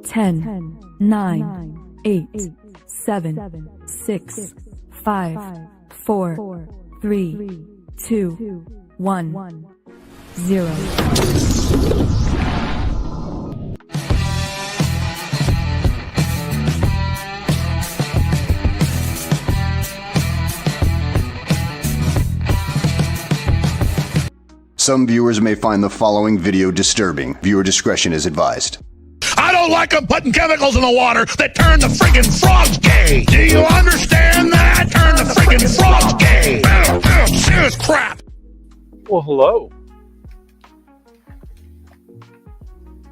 10, 9, 8, 7, 6, 5, 4, 3, 2, 1, 0. Some viewers may find the following video disturbing. Viewer discretion is advised. I don't like them putting chemicals in the water that turn the friggin' frogs gay. Do you understand that? Turn the friggin' frogs gay. Serious crap. Well, hello.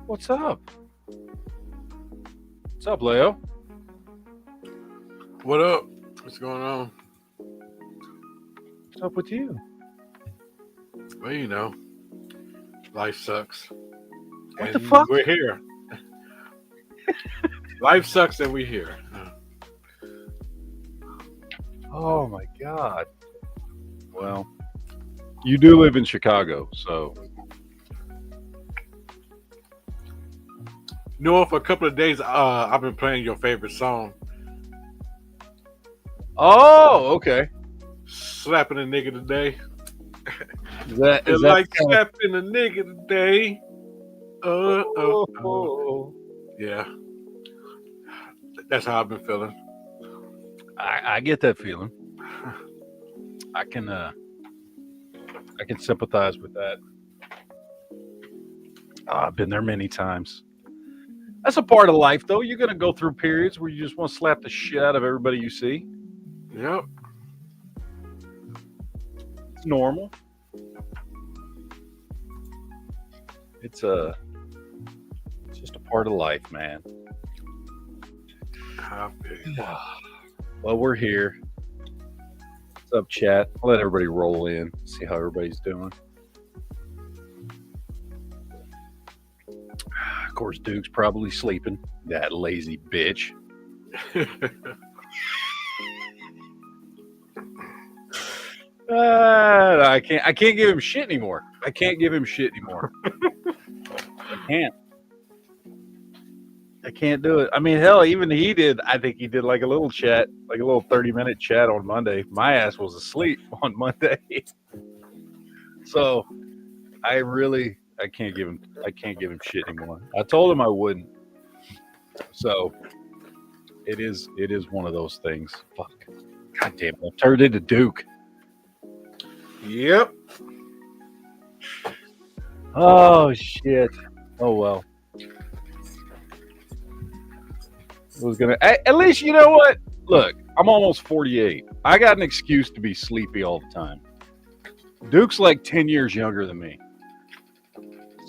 What's up? What's up, Leo? What up? What's going on? What's up with you? Well, you know, life sucks. What the fuck? We're here. Life sucks and we're here. Oh my God. Well, you do live in Chicago, so. You know, for a couple of days, I've been playing your favorite song. Oh, okay. Slapping a nigga today. Is that like slapping a nigga today. Yeah. That's how I've been feeling. I get that feeling. I can sympathize with that. I've been there many times. That's a part of life, though. You're gonna go through periods where you just want to slap the shit out of everybody you see. Yep. It's normal. It's just a part of life, man. Well, we're here. What's up, chat? I'll let everybody roll in, see how everybody's doing. Of course, Duke's probably sleeping. That lazy bitch. I can't give him shit anymore. I can't do it. I mean, hell, even he did. I think he did like a little chat, like a little 30-minute chat on Monday. My ass was asleep on Monday. So I can't give him shit anymore. I told him I wouldn't. So it is one of those things. Fuck. God damn it. I turned into Duke. Yep. Oh shit. Oh well. At least, you know what? Look, I'm almost 48. I got an excuse to be sleepy all the time. Duke's like 10 years younger than me.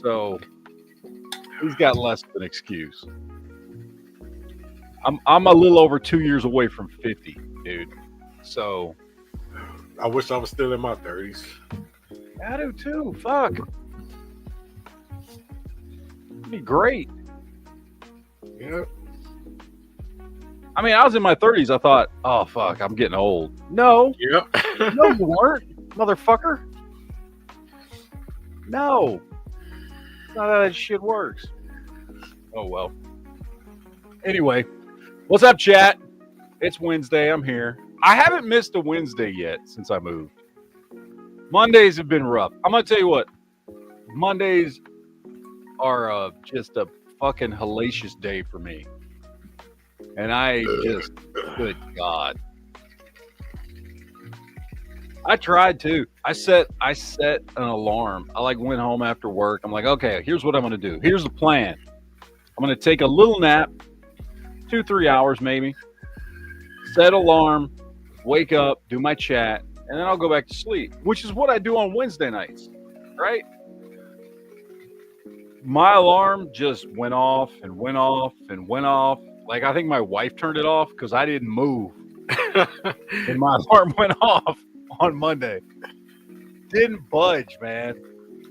So he's got less of an excuse. I'm a little over 2 years away from 50, dude. So I wish I was still in my 30s. I do too. Fuck. It'd be great. Yep. I mean, I was in my 30s. I thought, oh, fuck, I'm getting old. No. Yep. No, you weren't, motherfucker. No. That's not how that shit works. Oh, well. Anyway, what's up, chat? It's Wednesday. I'm here. I haven't missed a Wednesday yet since I moved. Mondays have been rough. I'm going to tell you what. Mondays are just a fucking hellacious day for me. And I just, good God. I tried to. I set an alarm. I like went home after work. I'm like, okay, here's what I'm going to do. Here's the plan. I'm going to take a little nap, 2-3 hours maybe. Set alarm, wake up, do my chat, and then I'll go back to sleep, which is what I do on Wednesday nights, right? My alarm just went off and went off and went off. Like, I think my wife turned it off because I didn't move. And my alarm went off on Monday. Didn't budge, man.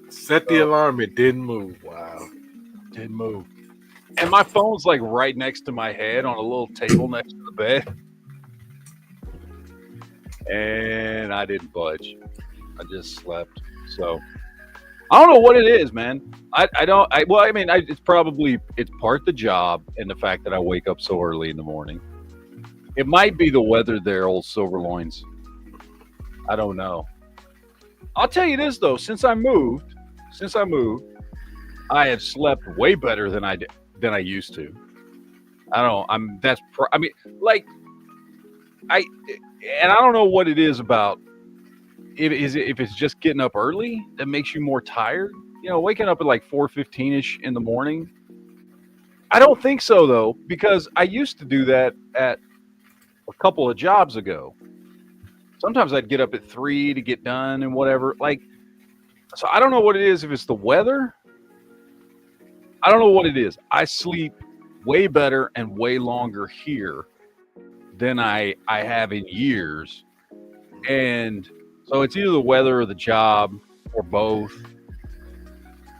Set the alarm. It didn't move. Wow. Didn't move. And my phone's like right next to my head on a little table next to the bed. And I didn't budge. I just slept. So I don't know what it is, man. It's part the job and the fact that I wake up so early in the morning. It might be the weather there, old Silverloins. I don't know. I'll tell you this though, since I moved, I have slept way better than I used to. I don't. I don't know what it is about. If it's just getting up early that makes you more tired. You know, waking up at like 4:15ish in the morning. I don't think so though, because I used to do that at a couple of jobs ago. Sometimes I'd get up at 3 to get done and whatever. Like, so I don't know what it is. If it's the weather, I don't know what it is. I sleep way better and way longer here than I have in years. And so it's either the weather or the job or both.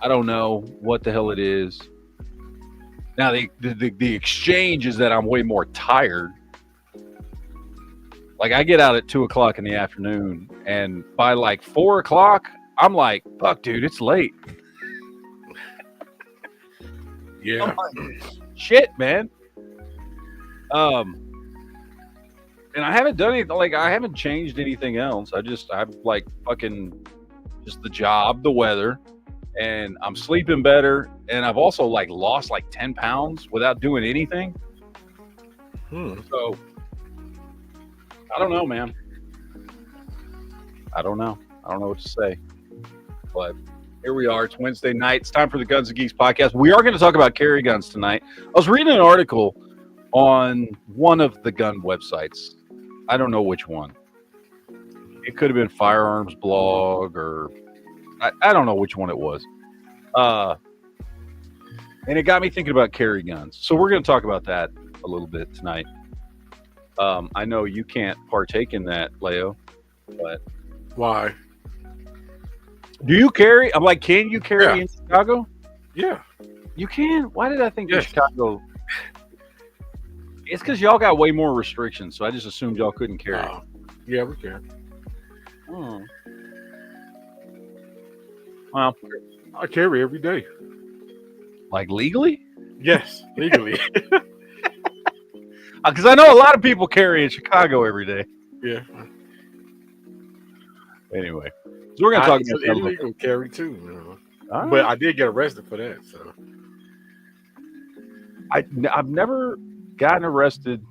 I don't know what the hell it is. Now the exchange is that I'm way more tired. Like I get out at 2:00 in the afternoon, and by like 4:00, I'm like, fuck, dude, it's late. Yeah. Like, shit, man. And I haven't done anything. Like I haven't changed anything else. I'm like fucking just the job, the weather, and I'm sleeping better. And I've also like lost like 10 pounds without doing anything. So I don't know, man. I don't know what to say. But here we are. It's Wednesday night. It's time for the Guns and Geeks podcast. We are going to talk about carry guns tonight. I was reading an article on one of the gun websites. I don't know which one. It could have been Firearms Blog or I don't know which one it was. And it got me thinking about carry guns. So we're going to talk about that a little bit tonight. I know you can't partake in that, Leo, but Why? do you carry? I'm like, can you carry in Chicago? Yeah. You can? Why did I think in Yes. Chicago? It's because y'all got way more restrictions, so I just assumed y'all couldn't carry. Yeah, we can. Oh. Well, I carry every day. like legally? Yes, legally. Because I know a lot of people carry in Chicago every day. Yeah. Anyway, so we're going to talk about that. illegal carry too. You know. All right. But I did get arrested for that. So I've never gotten arrested.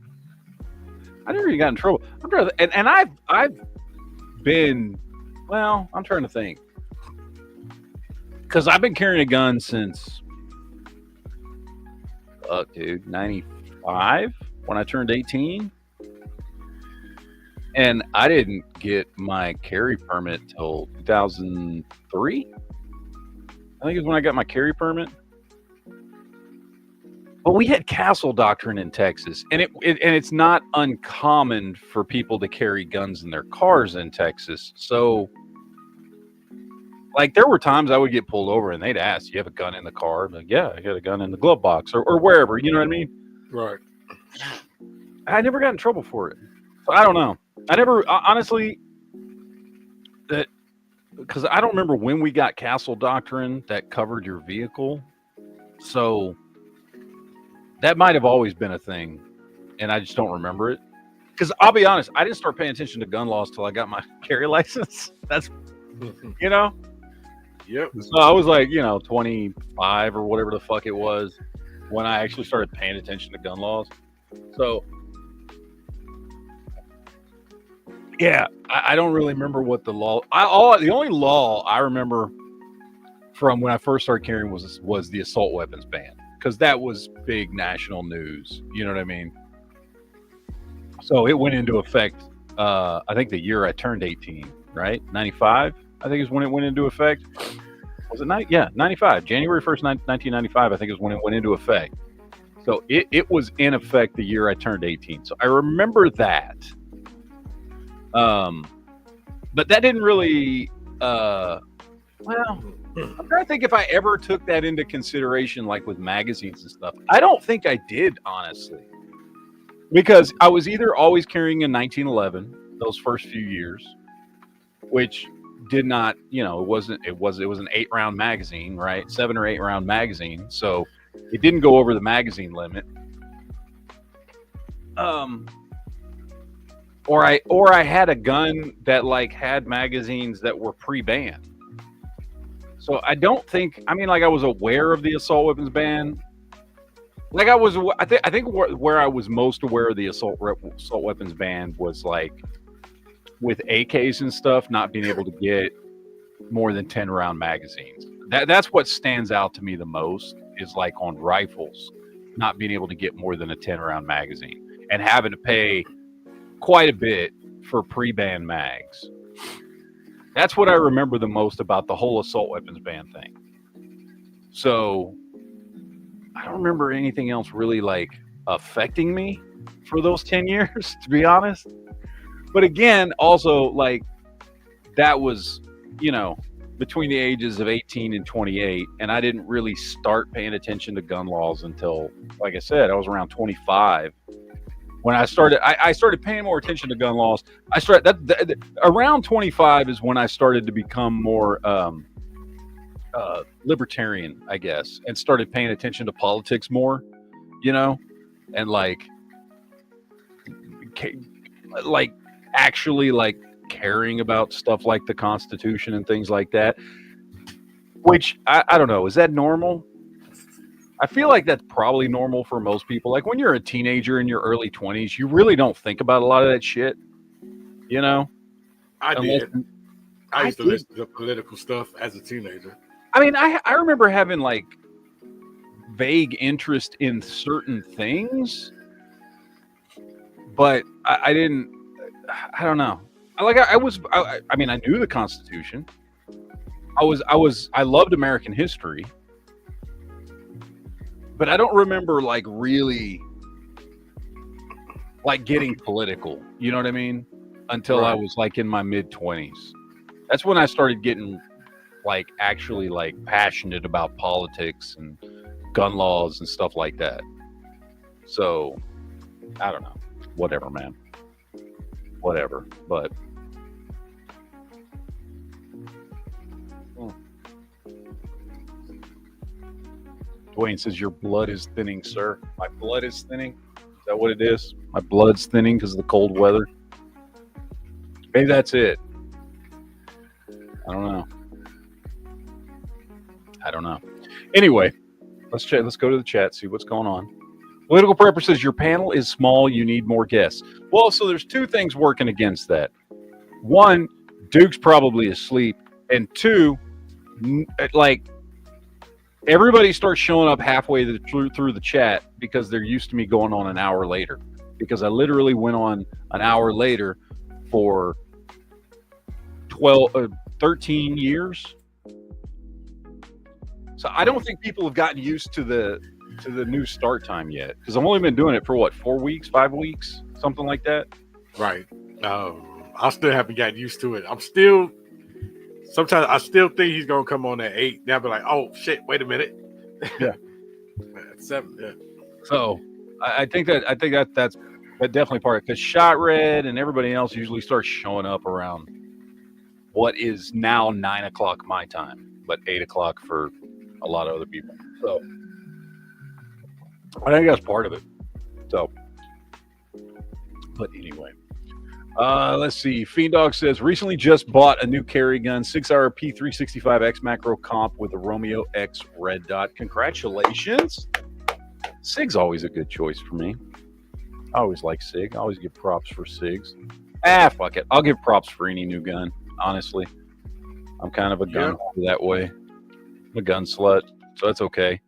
I never even got in trouble. I'm trying to, and I've been, well, I'm trying to think, because I've been carrying a gun since, dude, 95 when I turned 18, and I didn't get my carry permit till 2003. I think is when I got my carry permit. But we had castle doctrine in Texas, and it's not uncommon for people to carry guns in their cars in Texas. So, like, there were times I would get pulled over, and they'd ask, "You have a gun in the car?" I'm like, "Yeah, I got a gun in the glove box," or wherever. You know what I mean? right. I never got in trouble for it. So I don't know. I never honestly that because I don't remember when we got castle doctrine that covered your vehicle. So. That might have always been a thing, and I just don't remember it. Because I'll be honest, I didn't start paying attention to gun laws till I got my carry license. That's, you know? Yep. So I was like, 25 or whatever the fuck it was when I actually started paying attention to gun laws. So, yeah, I don't really remember what the law... the only law I remember from when I first started carrying was the assault weapons ban. Because that was big national news. You know what I mean? So it went into effect, I think the year I turned 18, right? 95, I think is when it went into effect. Was it 95. January 1st, 1995, I think is when it went into effect. So it was in effect the year I turned 18. So I remember that. But that didn't really, I'm trying to think if I ever took that into consideration, like with magazines and stuff. I don't think I did, honestly. Because I was either always carrying a 1911 those first few years, which did not, you know, it was an 8-round magazine, right? 7 or 8 round magazine. So it didn't go over the magazine limit. Or I had a gun that like had magazines that were pre-banned. So I don't think, I mean, like I was aware of the assault weapons ban. Like I think where I was most aware of the assault weapons ban was like with AKs and stuff, not being able to get more than 10 round magazines. That's what stands out to me the most, is like on rifles, not being able to get more than a 10 round magazine and having to pay quite a bit for pre-ban mags. That's what I remember the most about the whole assault weapons ban thing. So I don't remember anything else really like affecting me for those 10 years, to be honest. But again, also like that was, you know, between the ages of 18 and 28, and I didn't really start paying attention to gun laws until, like I said, I was around 25 when I started paying more attention to gun laws. I started around 25 is when I started to become more libertarian, I guess, and started paying attention to politics more, you know, and like actually like caring about stuff like the Constitution and things like that, which I don't know, is that normal? I feel like that's probably normal for most people. Like when you're a teenager in your early 20s, you really don't think about a lot of that shit, you know? I did. I used to listen to political stuff as a teenager. I mean, I remember having like vague interest in certain things, but I don't know. I mean, I knew the Constitution. I loved American history, but I don't remember like really like getting political, you know what I mean? Until I was like in my mid-20s. That's when I started getting like actually like passionate about politics and gun laws and stuff like that. So I don't know. Whatever, man. Whatever. But Dwayne says your blood is thinning, sir. My blood is thinning. Is that what it is? My blood's thinning because of the cold weather. Maybe that's it. I don't know. Anyway, let's go to the chat, see what's going on. Political Prepper says your panel is small, you need more guests. Well, so there's two things working against that. One, Duke's probably asleep, and two, like everybody starts showing up halfway through the chat because they're used to me going on an hour later. Because I literally went on an hour later for 13 years. So I don't think people have gotten used to the new start time yet, because I've only been doing it for what, 4 weeks, 5 weeks, something like that. Right. I still haven't gotten used to it. Sometimes I still think he's gonna come on at 8. Now I'll be like, oh shit, wait a minute. Yeah. At 7. Yeah. So I think that's definitely part of it, because Shot Red and everybody else usually starts showing up around what is now 9 o'clock my time, but 8 o'clock for a lot of other people. So I think that's part of it. So, but anyway, let's see. Fiend Dog says recently just bought a new carry gun, Sig Sauer P365X macro comp with a Romeo X red dot. Congratulations. Sig's always a good choice for me. I always like Sig. I always give props for Sigs. Fuck it. I'll give props for any new gun. Honestly, I'm kind of a gun that way. I'm a gun slut, so that's okay.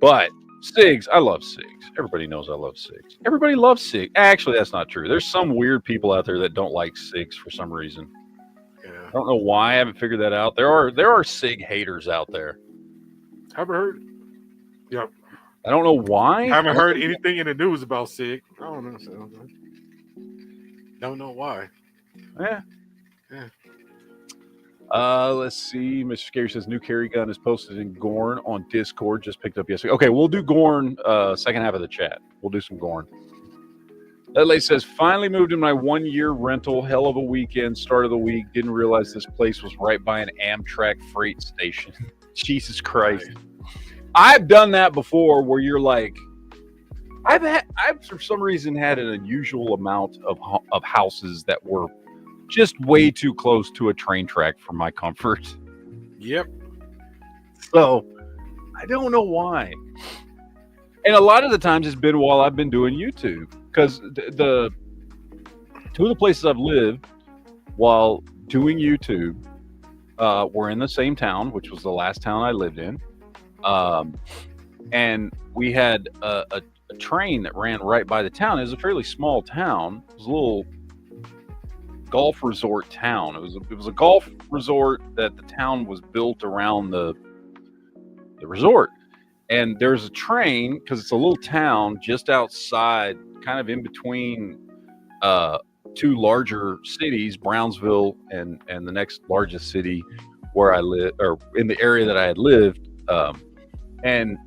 But Sigs, I love Sigs. Everybody knows I love Sigs. Everybody loves Sigs. Actually, that's not true. There's some weird people out there that don't like Sigs for some reason. Yeah. I don't know why. I haven't figured that out. There are Sig haters out there. Haven't heard. Yep. I don't know why. Haven't heard anything in the news about Sig. I don't know. So don't know why. Yeah. Let's see. Mr. Scary says new carry gun is posted in Gorn on Discord. Just picked up yesterday. Okay, we'll do Gorn second half of the chat. We'll do some Gorn. That lady says, finally moved in my 1 year rental. Hell of a weekend. Start of the week. Didn't realize this place was right by an Amtrak freight station. Jesus Christ. I've done that before where you're like, I've for some reason had an unusual amount of houses that were just way too close to a train track for my comfort. Yep. So I don't know why. And a lot of the times it's been while I've been doing YouTube, because the two of the places I've lived while doing YouTube were in the same town, which was the last town I lived in. And we had a train that ran right by the town. It was a fairly small town. It was a little golf resort town. It was a golf resort that the town was built around the resort. And there's a train, because it's a little town just outside, kind of in between two larger cities, Brownsville and the next largest city where I live, or in the area that I had lived. And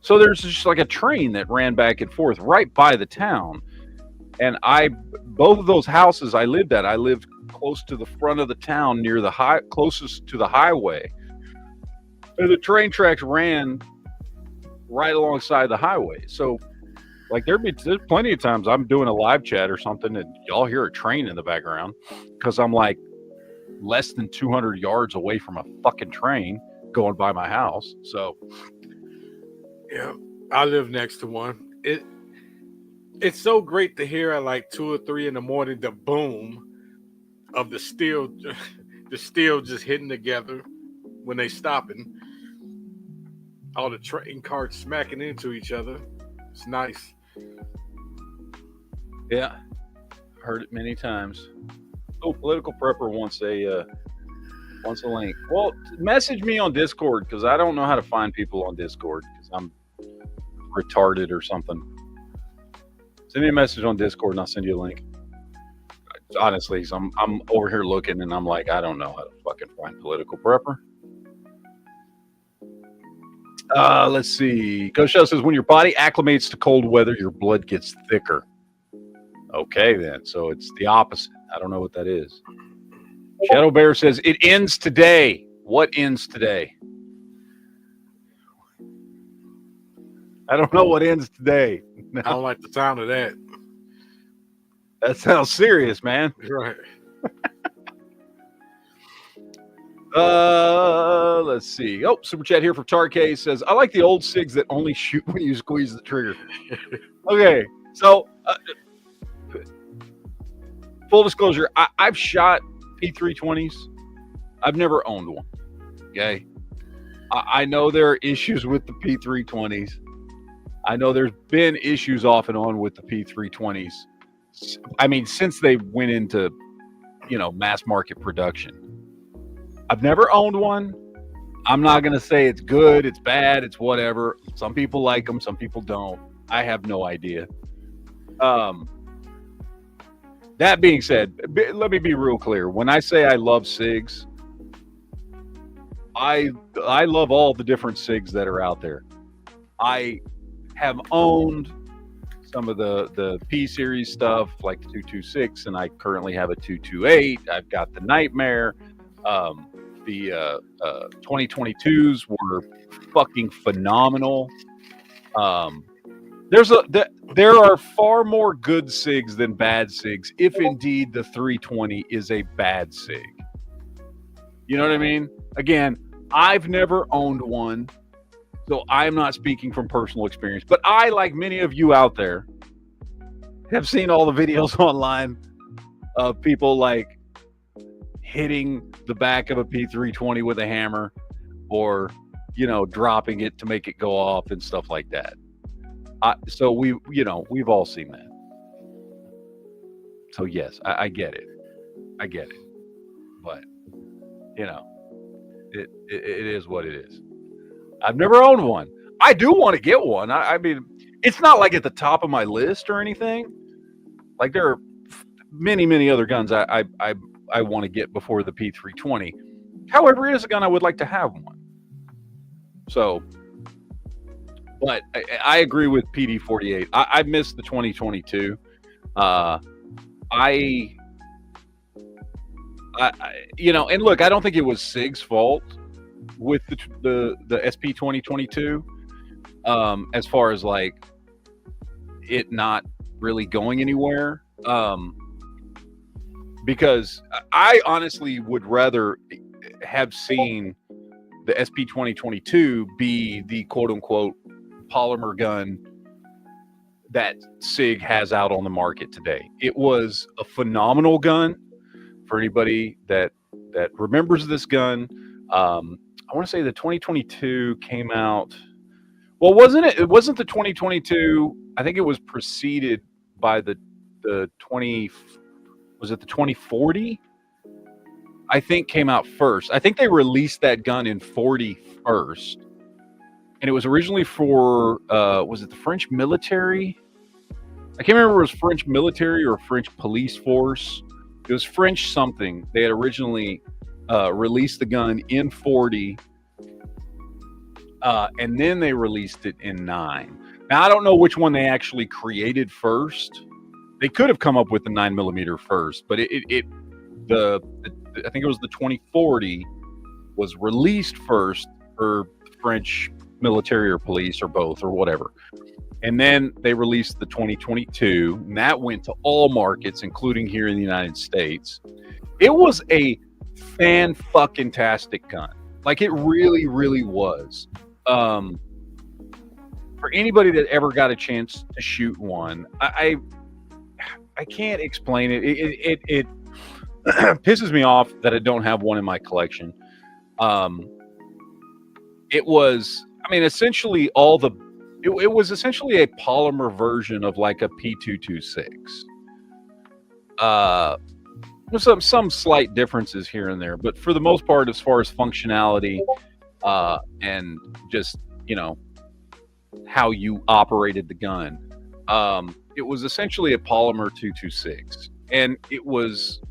so there's just like a train that ran back and forth right by the town. And both of those houses I lived at, I lived close to the front of the town, near the closest to the highway. And the train tracks ran right alongside the highway. So like there's plenty of times I'm doing a live chat or something and y'all hear a train in the background, because I'm like less than 200 yards away from a fucking train going by my house. So yeah, I live next to one. It's so great to hear at like 2 or 3 in the morning the boom of the steel just hitting together when they stopping. All the train cars smacking into each other. It's nice. Yeah, heard it many times. Oh, Political Prepper wants a link. Well, message me on Discord, because I don't know how to find people on Discord, because I'm retarded or something. Send me a message on Discord and I'll send you a link. Honestly, I'm over here looking and I'm like, I don't know how to fucking find Political Prepper. Let's see. Coach Shell says, when your body acclimates to cold weather, your blood gets thicker. Okay, then. So it's the opposite. I don't know what that is. Shadow Bear says, it ends today. What ends today? I don't know what ends today. No. I don't like the sound of that. That sounds serious, man. Right. Let's see. Oh, super chat here from Tarkay says, I like the old SIGs that only shoot when you squeeze the trigger. Okay, so full disclosure, I've shot P320s. I've never owned one. Okay, I know there are issues with the P320s. I know there's been issues off and on with the P320s. I mean, since they went into, mass market production. I've never owned one. I'm not going to say it's good, it's bad, it's whatever. Some people like them, some people don't. I have no idea. That being said, let me be real clear. When I say I love SIGs, I love all the different SIGs that are out there. I have owned some of the P series stuff like the 226, and I currently have a 228. I've got the Nightmare. The 2022s were fucking phenomenal. There are far more good SIGs than bad SIGs, if indeed the 320 is a bad SIG. You know what I mean? Again, I've never owned one, so I'm not speaking from personal experience. But I, like many of you out there, have seen all the videos online of people like hitting the back of a P320 with a hammer, or dropping it to make it go off and stuff like that. So we've all seen that. So yes, I get it. But it is what it is. I've never owned one. I do want to get one. I mean, it's not like at the top of my list or anything. Like there are many other guns I want to get before the P320. However, it is a gun I would like to have one. So, but I agree with PD48. I missed the 2022. I you know, and look, I don't think it was Sig's fault with the SP 2022, as far as like it not really going anywhere, because I honestly would rather have seen the SP 2022 be the quote unquote polymer gun that Sig has out on the market today. It was a phenomenal gun. For anybody that remembers this gun, I want to say the 2022 came out. Well, wasn't it? It wasn't the 2022. I think it was preceded by the 20. Was it the 2040? I think came out first. I think they released that gun in 40 first, and it was originally for was it the French military? I can't remember if it was French military or French police force. It was French something. They had originally released the gun in 40, and then they released it in 9. Now, I don't know which one they actually created first. They could have come up with the 9mm first, but I think it was the 2040 was released first for French military or police or both or whatever. And then they released the 2022, and that went to all markets, including here in the United States. It was a fan-fucking-tastic gun. Like, it really, really was. For anybody that ever got a chance to shoot one, I can't explain it. It pisses me off that I don't have one in my collection. It was, I mean, essentially all the... It was essentially a polymer version of like a P226. Some slight differences here and there, but for the most part, as far as functionality and just, you know, how you operated the gun, it was essentially a polymer 226, and it was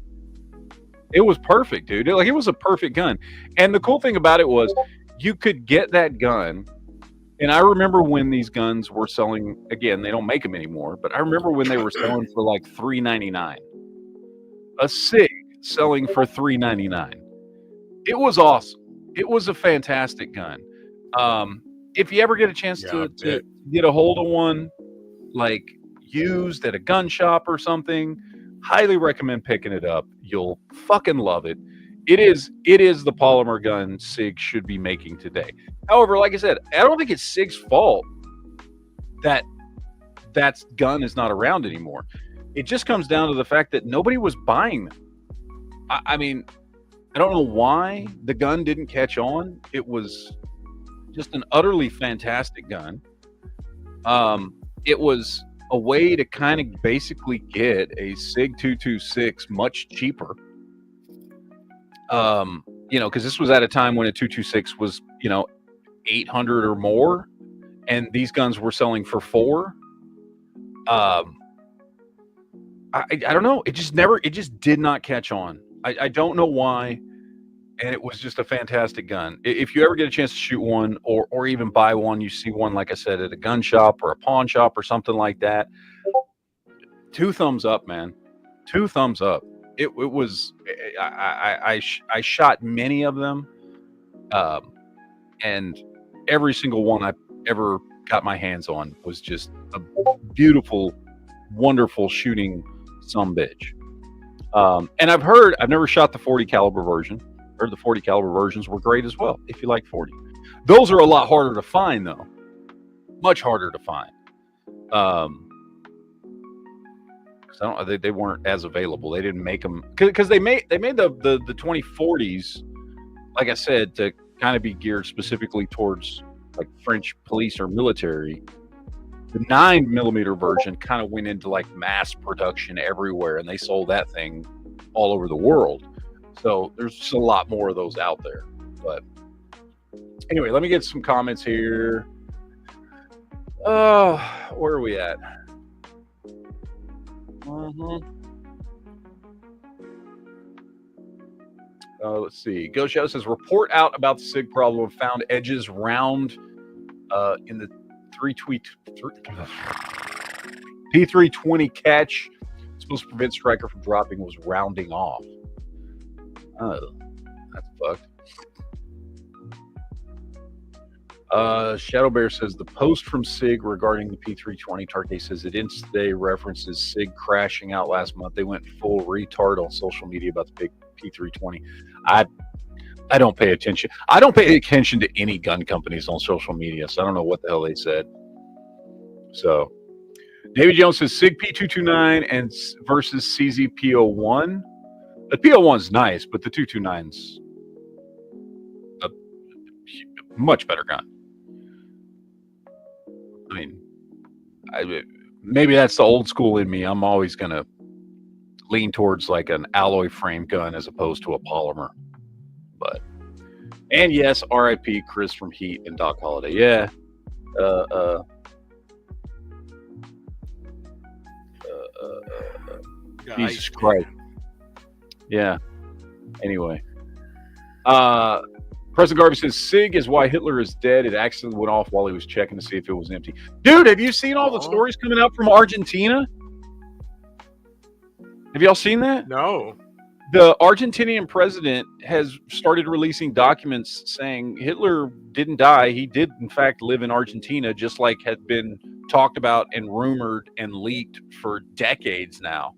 perfect, dude. Like, it was a perfect gun. And the cool thing about it was you could get that gun. And I remember when these guns were selling, again, they don't make them anymore, but I remember when they were selling for like $3.99. A Sig selling for $3.99. It was awesome. It was a fantastic gun. If you ever get a chance to get a hold of one, like used at a gun shop or something, highly recommend picking it up. You'll fucking love it. It is the polymer gun Sig should be making today. However, like I said, I don't think it's Sig's fault that gun is not around anymore. It just comes down to the fact that nobody was buying them. I mean, I don't know why the gun didn't catch on. It was just an utterly fantastic gun. It was a way to kind of basically get a Sig 226 much cheaper. You know, because this was at a time when a 226 was, you know, 800 or more, and these guns were selling for $4. I don't know. It just did not catch on. I don't know why, and it was just a fantastic gun. If you ever get a chance to shoot one or even buy one, you see one, like I said, at a gun shop or a pawn shop or something like that, 2 thumbs up, man. 2 thumbs up. It was, I shot many of them, and every single one I ever got my hands on was just a beautiful, wonderful shooting sumbitch. And I've never shot the 40 caliber version. Heard the 40 caliber versions were great as well, if you like 40. Those are a lot harder to find, though. Much harder to find. They weren't as available. They didn't make them because they made the 2040s, like I said, to kind of be geared specifically towards like French police or military. The 9mm version kind of went into like mass production everywhere, and they sold that thing all over the world. So there's just a lot more of those out there. But anyway, let me get some comments here. Where are we at? Let's see. Ghost Shadow says, report out about the Sig problem. Found edges round in the P320 catch supposed to prevent Stryker from dropping was rounding off. Oh, that's fucked. Shadow Bear says the post from Sig regarding the P320. Tarkay says it today references Sig crashing out last month. They went full retard on social media about the big P320. I don't pay attention. I don't pay attention to any gun companies on social media, so I don't know what the hell they said. So, David Jones says Sig P229 and versus CZ P01. The P01's nice, but the 229's a much better gun. I mean, maybe that's the old school in me. I'm always going to lean towards like an alloy frame gun as opposed to a polymer. But, and yes, RIP Chris from Heat and Doc Holliday. Yeah. Jesus Christ. Yeah. Anyway. President Garvey says Sig is why Hitler is dead. It accidentally went off while he was checking to see if it was empty. Dude, have you seen all the stories coming out from Argentina? Have y'all seen that? No. The Argentinian president has started releasing documents saying Hitler didn't die. He did, in fact, live in Argentina, just like had been talked about and rumored and leaked for decades now,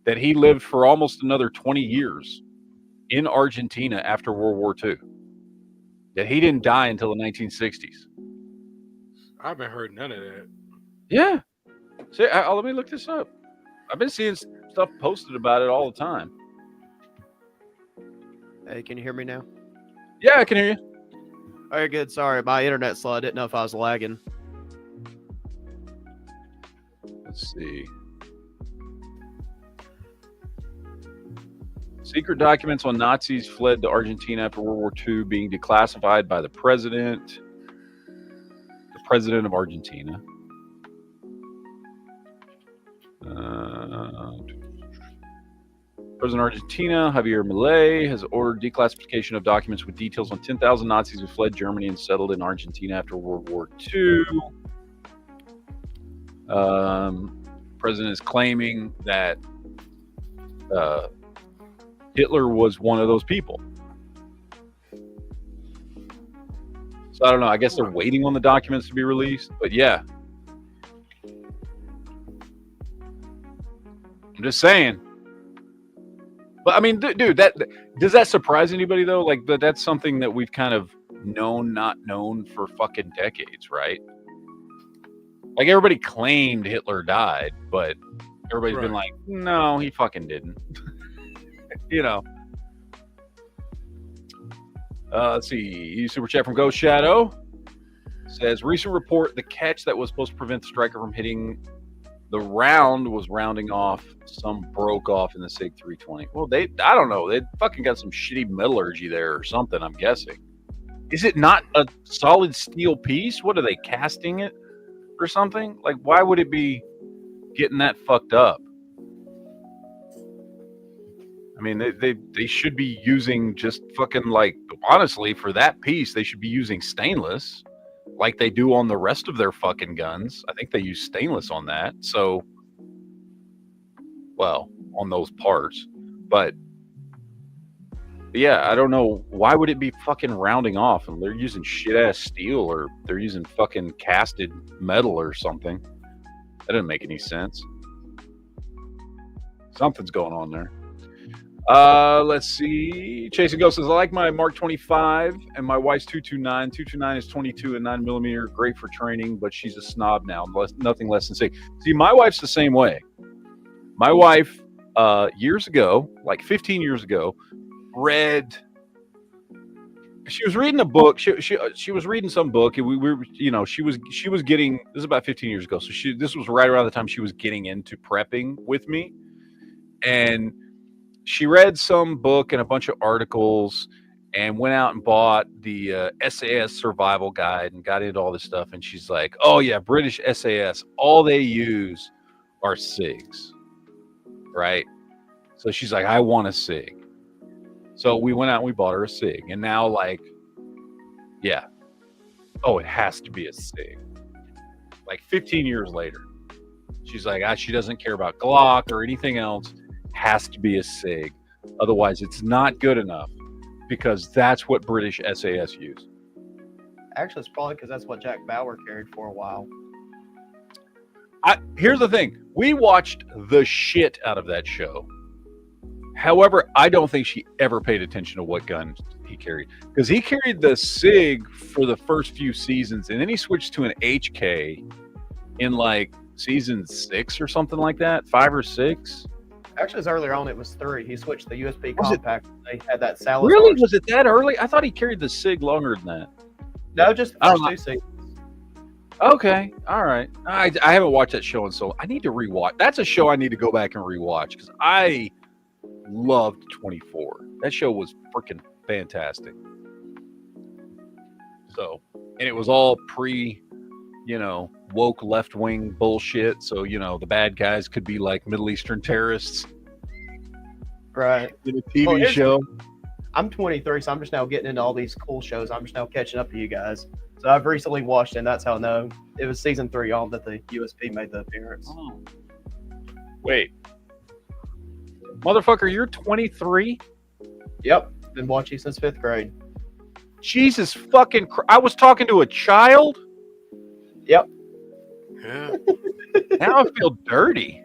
that he lived for almost another 20 years in Argentina after World War II. That he didn't die until the 1960s. I haven't heard none of that. Yeah. See, let me look this up. I've been seeing stuff posted about it all the time. Hey, can you hear me now? Yeah, I can hear you. All right, good. Sorry, my internet's slow. I didn't know if I was lagging. Let's see. Secret documents on Nazis fled to Argentina after World War II being declassified by the president of Argentina. President of Argentina, Javier Milei, has ordered declassification of documents with details on 10,000 Nazis who fled Germany and settled in Argentina after World War II. President is claiming that Hitler was one of those people. So I don't know. I guess they're waiting on the documents to be released. But yeah. I'm just saying. But I mean, dude, does that surprise anybody though? Like that's something that we've kind of not known for fucking decades, right? Like everybody claimed Hitler died, but everybody's been like, no, he fucking didn't. You know. Let's see. Super chat from Ghost Shadow says recent report: the catch that was supposed to prevent the striker from hitting the round was rounding off. Some broke off in the Sig 320. Well, I don't know. They fucking got some shitty metallurgy there or something. I'm guessing. Is it not a solid steel piece? What are they casting it or something? Like, why would it be getting that fucked up? I mean, they should be using just fucking like, honestly, for that piece, they should be using stainless like they do on the rest of their fucking guns. I think they use stainless on that. So, well, on those parts. But yeah, I don't know. Why would it be fucking rounding off? And they're using shit-ass steel or they're using fucking casted metal or something. That doesn't make any sense. Something's going on there. Let's see. Chasing Ghost says, I like my Mark 25 and my wife's 229. 229 is 22 and 9mm. Great for training, but she's a snob now. Nothing less than 6. See, my wife's the same way. My wife, years ago, like 15 years ago, she was reading a book. She was reading some book, and we were, you know, she was getting, this is about 15 years ago. So this was right around the time she was getting into prepping with me. And she read some book and a bunch of articles and went out and bought the SAS survival guide and got into all this stuff. And she's like, oh yeah, British SAS, all they use are SIGs, right? So she's like, I want a SIG. So we went out and we bought her a SIG. And now, like, yeah. Oh, it has to be a SIG. Like 15 years later, She's like, she doesn't care about Glock or anything else. Has to be a Sig. Otherwise, it's not good enough because that's what British SAS use. Actually, it's probably because that's what Jack Bauer carried for a while. Here's the thing. We watched the shit out of that show. However, I don't think she ever paid attention to what gun he carried. Because he carried the Sig for the first few seasons, and then he switched to an HK in like season 6 or something like that, 5 or 6. Actually, it was earlier on. It was 3. He switched the USB compact. They had that Salazar. Really? Was it that early? I thought he carried the Sig longer than that. No, just the first 2 seasons. Okay, all right. I haven't watched that show in so long. I need to rewatch. That's a show I need to go back and rewatch because I loved 24. That show was freaking fantastic. So, and it was all pre, woke left-wing bullshit. So, the bad guys could be like Middle Eastern terrorists. Right. In a TV show. I'm 23, so I'm just now getting into all these cool shows. I'm just now catching up to you guys. So I've recently watched it, and that's how I know. It was season 3 on that the USP made the appearance. Oh. Wait. Motherfucker, you're 23? Yep. Been watching since 5th grade. Jesus fucking I was talking to a child? Yep. Yeah. Now I feel dirty.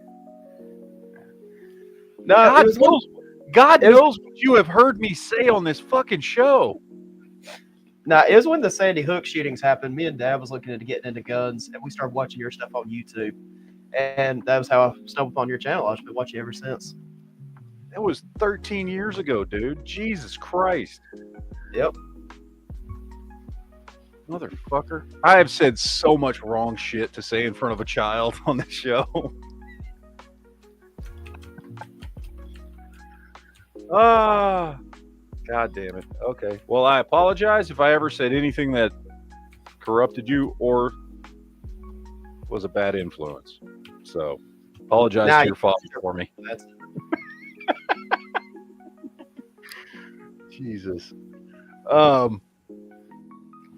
No, God knows what you have heard me say on this fucking show. Now, it was when the Sandy Hook shootings happened. Me and Dad was looking into getting into guns, and we started watching your stuff on YouTube. And that was how I stumbled upon your channel. I've been watching you ever since. That was 13 years ago, dude. Jesus Christ. Yep. Motherfucker. I have said so much wrong shit to say in front of a child on this show. God damn it. Okay. Well, I apologize if I ever said anything that corrupted you or was a bad influence. So, apologize to your father for me. Jesus.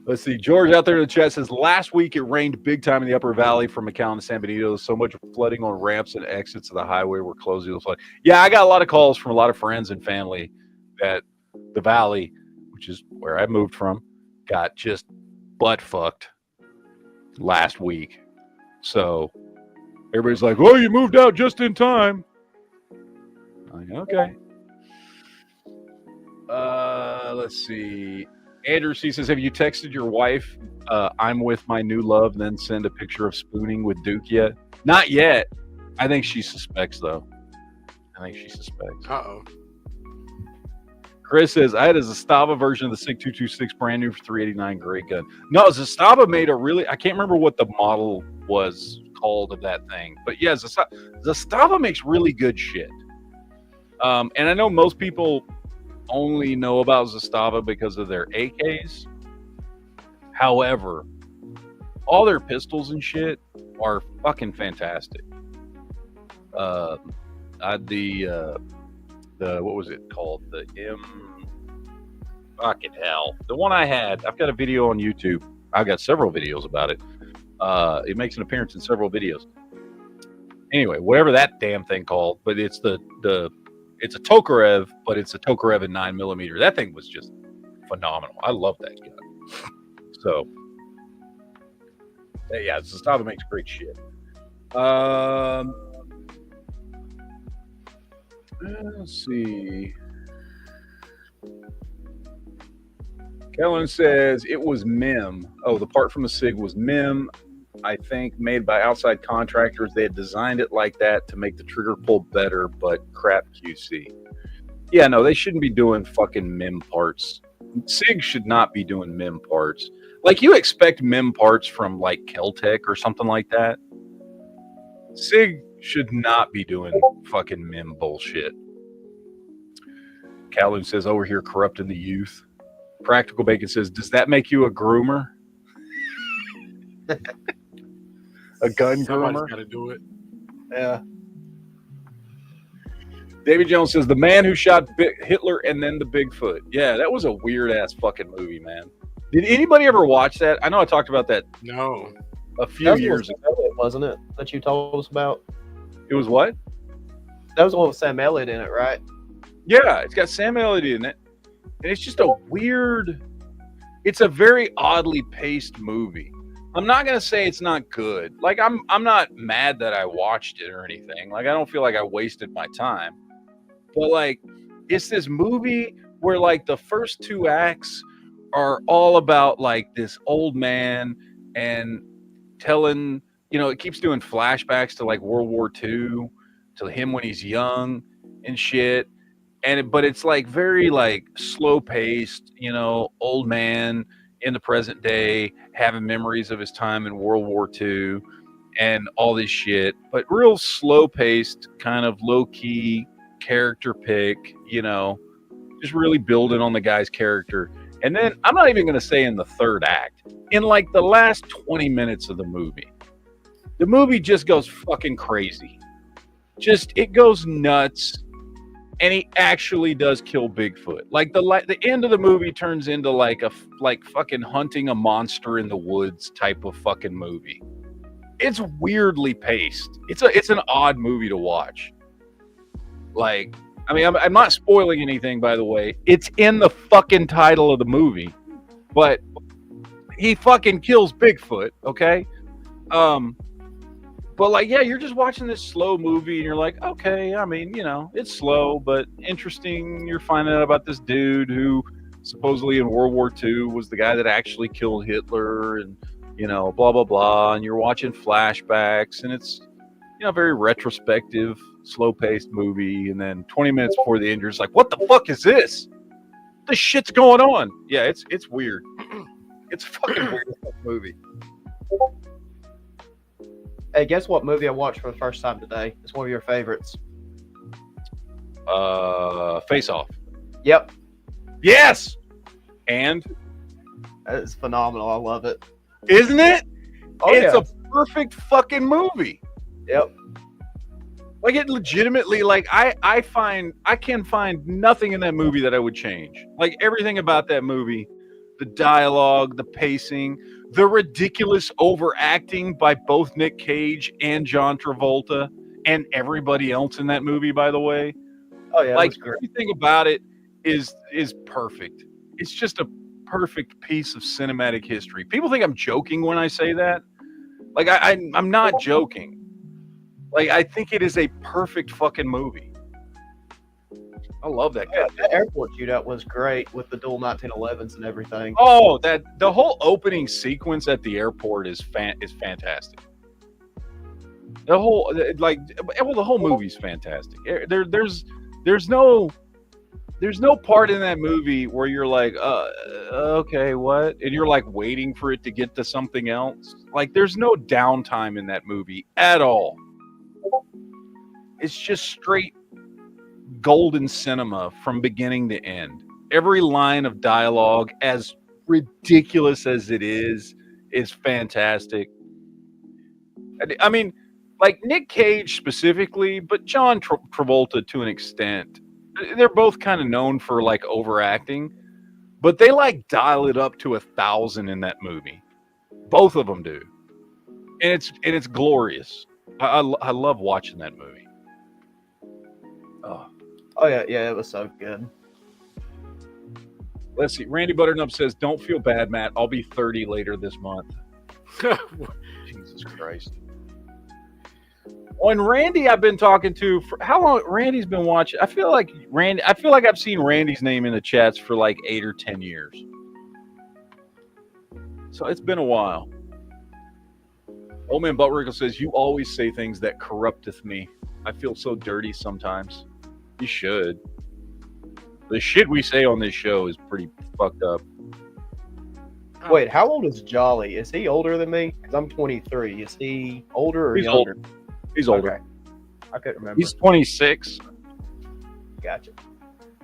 Let's see. George out there in the chat says, last week it rained big time in the Upper Valley from McAllen to San Benito. So much flooding on ramps and exits of the highway were closed due to the flood. Yeah, I got a lot of calls from a lot of friends and family that the Valley, which is where I moved from, got just butt fucked last week. So everybody's like, oh, you moved out just in time. I'm like, okay. Let's see. Andrew C says, have you texted your wife, I'm with my new love, and then send a picture of spooning with Duke yet? Not yet. I think she suspects, though. Uh-oh. Chris says, I had a Zastava version of the Sig 226 brand new for $389. Great gun. No, Zastava made a really, I can't remember what the model was called of that thing. But yeah, Zastava makes really good shit. And I know most people only know about Zastava because of their AKs. However, all their pistols and shit are fucking fantastic. What was it called? Fucking hell. The one I had, I've got a video on YouTube. I've got several videos about it. It makes an appearance in several videos. Anyway, whatever that damn thing called, but it's it's a Tokarev, but it's a Tokarev in 9mm. That thing was just phenomenal. I love that gun. So, yeah, Zastava makes great shit. Let's see. Kellen says it was MIM. Oh, the part from the Sig was MIM. I think made by outside contractors. They had designed it like that to make the trigger pull better, but crap QC. Yeah, no, they shouldn't be doing fucking MIM parts. Sig should not be doing MIM parts. Like, you expect MIM parts from like Keltec or something like that. Sig should not be doing fucking MIM bullshit. Calhoun says, over here corrupting the youth. Practical Bacon says, does that make you a groomer? A gun Somebody's groomer? got to do it. Yeah. David Jones says, the man who shot Hitler and then the Bigfoot. Yeah, that was a weird-ass fucking movie, man. Did anybody ever watch that? I know I talked about that No. a few years ago. wasn't it? That you told us about. It was what? That was the one with Sam Elliott in it, right? Yeah, it's got Sam Elliott in it, and it's just a weird. It's a very oddly paced movie. I'm not gonna say it's not good. Like I'm not mad that I watched it or anything. Like I don't feel like I wasted my time. But like it's this movie where like the first 2 acts are all about like this old man and telling, it keeps doing flashbacks to like World War II, to him when he's young and shit. But it's like very like slow paced, old man in the present day having memories of his time in World War II and all this shit, but real slow paced, kind of low key character pick, just really building on the guy's character. And then I'm not even going to say in the third act, in like the last 20 minutes of the movie just goes fucking crazy. It goes nuts. And he actually does kill Bigfoot. Like the end of the movie turns into like fucking hunting a monster in the woods type of fucking movie. It's weirdly paced. It's an odd movie to watch. Like, I mean, I'm not spoiling anything, by the way. It's in the fucking title of the movie, but he fucking kills Bigfoot. Okay. But like, yeah, you're just watching this slow movie and you're like, okay, I mean, it's slow, but interesting. You're finding out about this dude who supposedly in World War II was the guy that actually killed Hitler and, blah, blah, blah. And you're watching flashbacks and it's, very retrospective, slow paced movie. And then 20 minutes before the end, you're just like, what the fuck is this? What the shit's going on? Yeah, it's weird. It's a fucking weird movie. Hey, guess what movie I watched for the first time today? It's one of your favorites. Face Off. Yep. Yes. And it's phenomenal. I love it. Isn't it? Oh, it's yeah. a perfect fucking movie. Yep. Like it legitimately, like I can find nothing in that movie that I would change. Like everything about that movie, the dialogue, the pacing, the ridiculous overacting by both Nick Cage and John Travolta and everybody else in that movie, by the way. Oh yeah, like everything about it is perfect. It's just a perfect piece of cinematic history. People think I'm joking when I say that. Like I'm not joking. Like I think it is a perfect fucking movie. I love that guy. The airport shootout was great with the dual 1911s and everything. Oh, the whole opening sequence at the airport is fantastic. The whole the whole movie's fantastic. There's no part in that movie where you're like, okay, what? And you're like waiting for it to get to something else. Like there's no downtime in that movie at all. It's just straight golden cinema from beginning to end. Every line of dialogue, as ridiculous as it is fantastic. I mean, like Nick Cage specifically, but John Travolta to an extent. They're both kind of known for like overacting, but they like dial it up to 1,000 in that movie. Both of them do, and it's glorious. I love watching that movie. Oh yeah, it was so good. Let's see. Randy Butternut says, "Don't feel bad, Matt. I'll be 30 later this month." Jesus Christ. On Randy, I've been talking to for how long? Randy's been watching. I feel like I've seen Randy's name in the chats for like 8 or 10 years. So it's been a while. Old Man Buttrickle says, "You always say things that corrupteth me. I feel so dirty sometimes." You should. The shit we say on this show is pretty fucked up. Wait, how old is Jolly? Is he older than me? Because I'm 23. Is he older or He's younger? older. He's older. Okay. I couldn't remember. He's 26. Gotcha.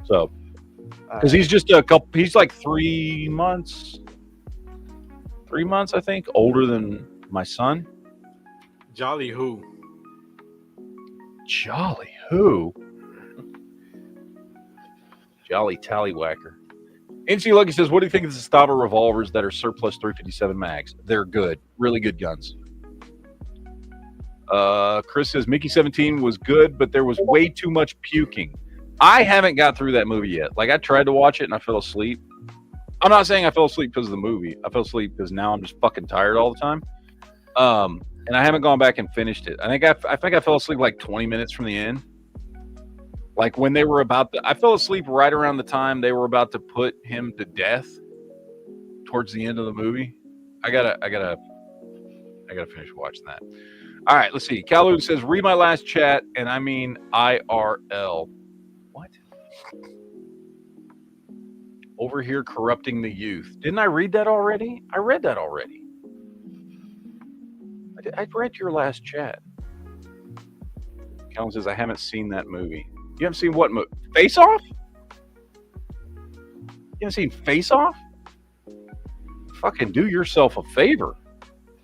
So, because he's just he's like 3 months, I think, older than my son. Jolly who? Jolly who? Jolly Tallywhacker. NC Lucky says, "What do you think of the Stava revolvers that are surplus 357 mags? They're good, really good guns." Chris says Mickey 17 was good, but there was way too much puking. I haven't got through that movie yet. Like, I tried to watch it and I fell asleep. I'm not saying I fell asleep because of the movie. I fell asleep because now I'm just fucking tired all the time. And I haven't gone back and finished it. I think I fell asleep like 20 minutes from the end. Like when they were I fell asleep right around the time they were about to put him to death towards the end of the movie. I gotta finish watching that. All right, let's see. Kalu says, read my last chat, and I mean IRL. What? Over here corrupting the youth. Didn't I read that already? I read that already. I read your last chat. Calvin says, I haven't seen that movie. You haven't seen what movie? Face Off? You haven't seen Face Off? Fucking do yourself a favor.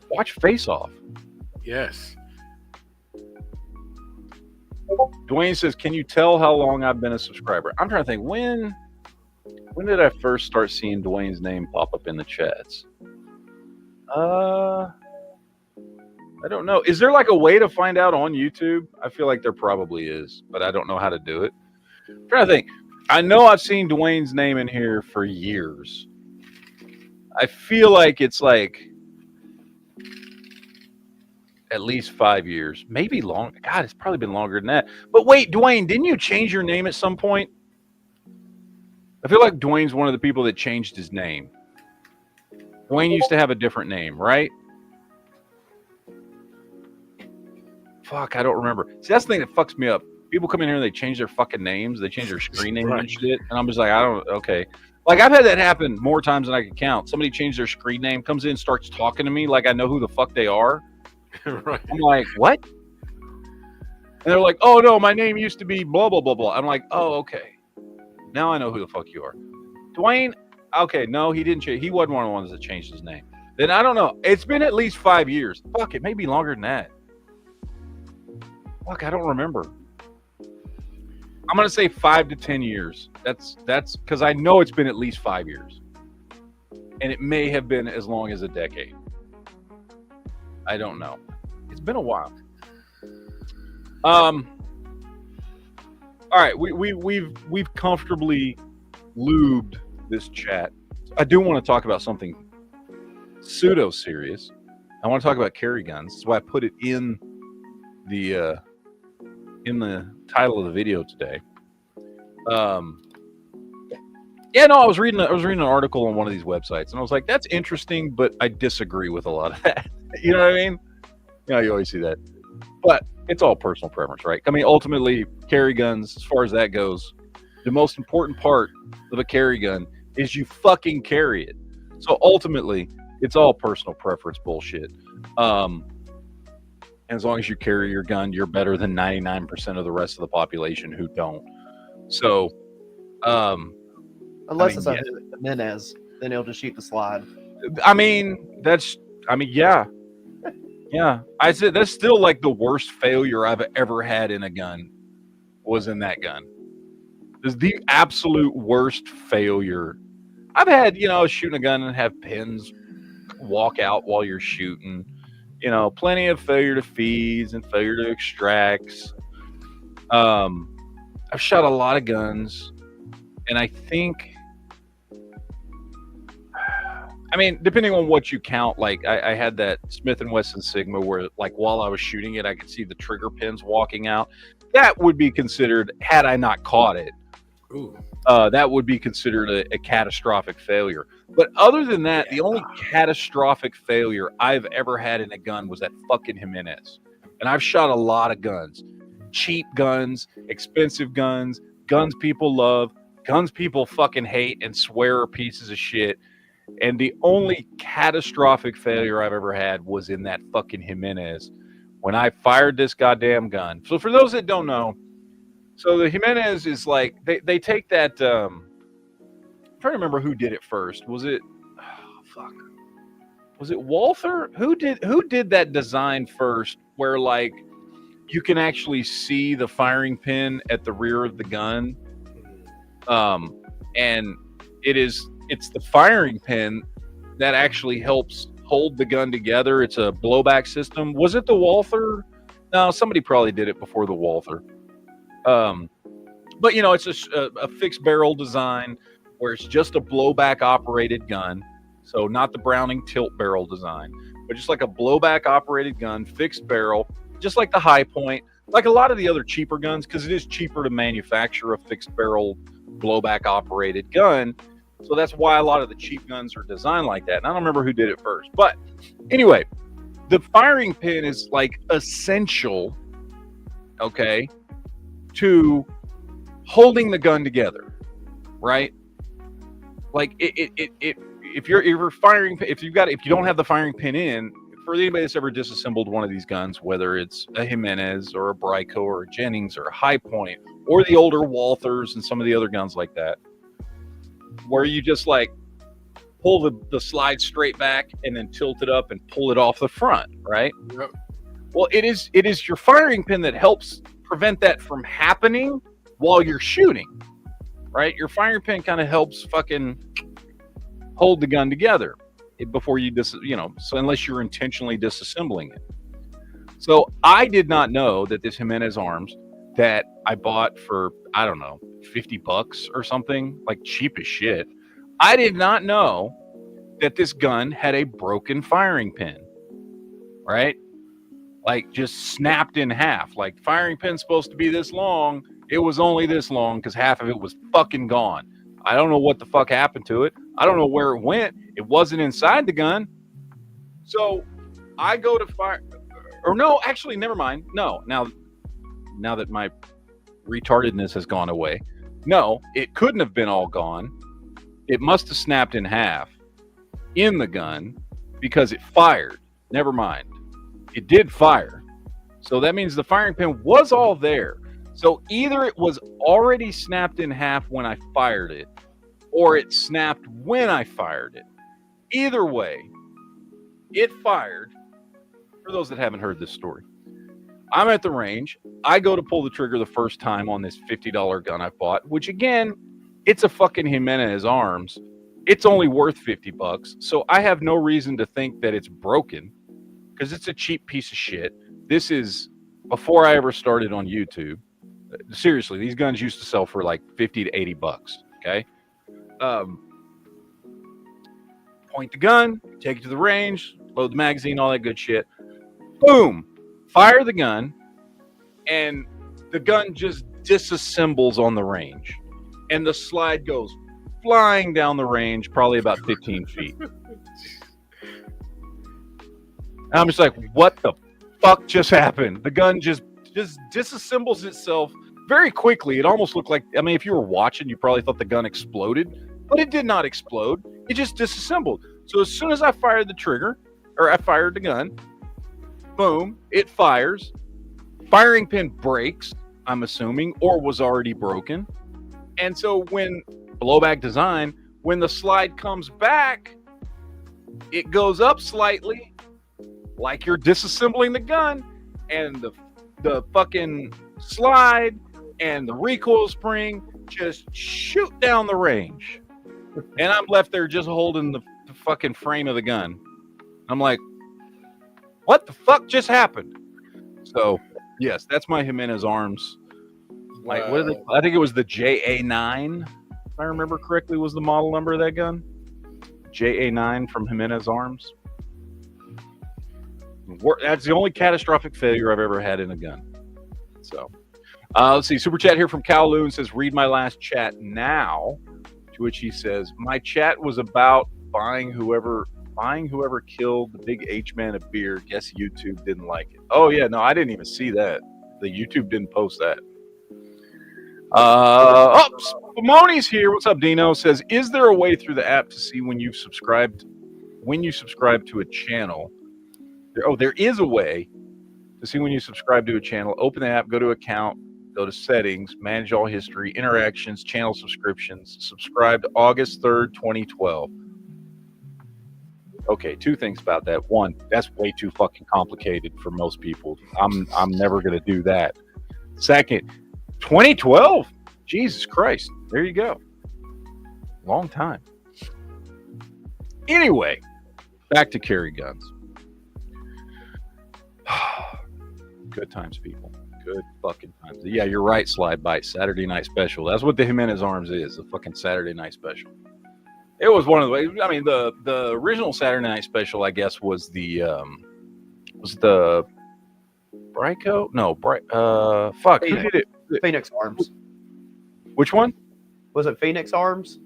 Watch Face Off. Yes. Dwayne says, can you tell how long I've been a subscriber? I'm trying to think, when did I first start seeing Dwayne's name pop up in the chats? I don't know. Is there like a way to find out on YouTube? I feel like there probably is, but I don't know how to do it. I'm trying to think. I know I've seen Dwayne's name in here for years. I feel like it's like at least 5 years, maybe longer. God, it's probably been longer than that. But wait, Dwayne, didn't you change your name at some point? I feel like Dwayne's one of the people that changed his name. Dwayne used to have a different name, right? Fuck, I don't remember. See, that's the thing that fucks me up. People come in here and they change their fucking names. They change their screen name and shit. And I'm just like, okay. Like, I've had that happen more times than I can count. Somebody changed their screen name, comes in, starts talking to me like I know who the fuck they are. Right. I'm like, what? And they're like, oh, no, my name used to be blah, blah, blah, blah. I'm like, oh, okay. Now I know who the fuck you are. Dwayne, okay, no, he didn't change. He wasn't one of the ones that changed his name. Then I don't know. It's been at least 5 years. Fuck, it may be longer than that. Fuck, I don't remember. I'm going to say 5 to 10 years. That's because I know it's been at least 5 years. And it may have been as long as a decade. I don't know. It's been a while. All right, we've comfortably lubed this chat. I do want to talk about something pseudo serious. I want to talk about carry guns. That's why I put it in the title of the video today. Yeah, no, I was reading an article on one of these websites, and I was like, that's interesting, but I disagree with a lot of that. You know what I mean? You know, you always see that. But it's all personal preference, right? I mean, ultimately, carry guns, as far as that goes, the most important part of a carry gun is you fucking carry it. So ultimately, it's all personal preference bullshit. And as long as you carry your gun, you're better than 99% of the rest of the population who don't. So, unless it's a Menez, then he'll just shoot the slide. Yeah. Yeah. I said that's still like the worst failure I've ever had in a gun was in that gun. It's the absolute worst failure. I've had, shooting a gun and have pins walk out while you're shooting. Plenty of failure to feeds and failure to extracts. I've shot a lot of guns, and I think, depending on what you count, like I had that Smith & Wesson Sigma where, like, while I was shooting it, I could see the trigger pins walking out. That would be considered, had I not caught it, that would be considered a catastrophic failure. But other than that, the only catastrophic failure I've ever had in a gun was that fucking Jimenez. And I've shot a lot of guns. Cheap guns, expensive guns, guns people love, guns people fucking hate and swear are pieces of shit. And the only catastrophic failure I've ever had was in that fucking Jimenez when I fired this goddamn gun. So for those that don't know, so the Jimenez is like, they take that, I'm trying to remember who did it first. Was it Walther? Who did that design first where, like, you can actually see the firing pin at the rear of the gun? And it's the firing pin that actually helps hold the gun together. It's a blowback system. Was it the Walther No, somebody probably did it before the Walther. But, you know, it's a fixed barrel design where it's just a blowback operated gun. So not the Browning tilt barrel design, but just like a blowback operated gun, fixed barrel, just like the High Point, like a lot of the other cheaper guns, because it is cheaper to manufacture a fixed barrel blowback operated gun. So that's why a lot of the cheap guns are designed like that. And I don't remember who did it first. But anyway, the firing pin is like essential, okay, to holding the gun together, right? Like if you're firing, if you don't have the firing pin in, for anybody that's ever disassembled one of these guns, whether it's a Jimenez or a Bryco or a Jennings or a High Point or the older Walthers and some of the other guns like that, where you just like pull the slide straight back and then tilt it up and pull it off the front, right? Yep. Well, it is your firing pin that helps prevent that from happening while you're shooting, right? Your firing pin kind of helps fucking hold the gun together before you so unless you're intentionally disassembling it. So I did not know that this Jimenez arms that I bought for, I don't know, $50 or something, like cheap as shit. I did not know that this gun had a broken firing pin, right? Like just snapped in half. Like firing pin's supposed to be this long. It was only this long because half of it was fucking gone. I don't know what the fuck happened to it. I don't know where it went. It wasn't inside the gun. So I go to fire, or no, actually, never mind. No, now that my retardedness has gone away, no, it couldn't have been all gone. It must have snapped in half in the gun because it fired. Never mind. It did fire. So that means the firing pin was all there. So either it was already snapped in half when I fired it, or it snapped when I fired it. Either way, it fired. For those that haven't heard this story, I'm at the range. I go to pull the trigger the first time on this $50 gun I bought, which again, it's a fucking Jimenez arms. It's only worth $50. So I have no reason to think that it's broken because it's a cheap piece of shit. This is before I ever started on YouTube. Seriously, these guns used to sell for like $50 to $80. Okay. Point the gun, take it to the range, load the magazine, all that good shit. Boom. Fire the gun, and the gun just disassembles on the range. And the slide goes flying down the range, probably about 15 feet. And I'm just like, what the fuck just happened? The gun just disassembles itself very quickly. It almost looked like, I mean, if you were watching, you probably thought the gun exploded, but it did not explode. It just disassembled. So as soon as I fired the trigger, or I fired the gun, boom, it fires. Firing pin breaks, I'm assuming, or was already broken. And so when blowback design, when the slide comes back, it goes up slightly, like you're disassembling the gun, and the fucking slide and the recoil spring just shoot down the range. And I'm left there just holding the fucking frame of the gun. I'm like, what the fuck just happened? So, yes, that's my Jimenez arms. Like, what are they? I think it was the JA9, if I remember correctly, was the model number of that gun. JA9 from Jimenez Arms. That's the only catastrophic failure I've ever had in a gun. So, let's see. Super chat here from Kowloon says, read my last chat now. To which he says, my chat was about buying whoever killed the big H-man a beer. Guess YouTube didn't like it. Oh, yeah. No, I didn't even see that. The YouTube didn't post that. Spumoni's here. What's up, Dino? Says, is there a way through the app to see when you subscribe to a channel? There is a way to see when you subscribe to a channel. Open the app, go to account, go to settings, manage all history, interactions, channel subscriptions. Subscribed August 3rd, 2012. Okay, two things about that. One, that's way too fucking complicated for most people. I'm never going to do that. Second, 2012? Jesus Christ. There you go. Long time. Anyway, back to carry guns. Good times, people. Good fucking times. Yeah, you're right, Slide Bite. Saturday night special. That's what the Jimenez Arms is, a fucking Saturday night special. It was one of the, I mean, the original Saturday night special, I guess, was the Bryco? No, fuck, who did it? Phoenix Arms. Which one? Was it Phoenix Arms?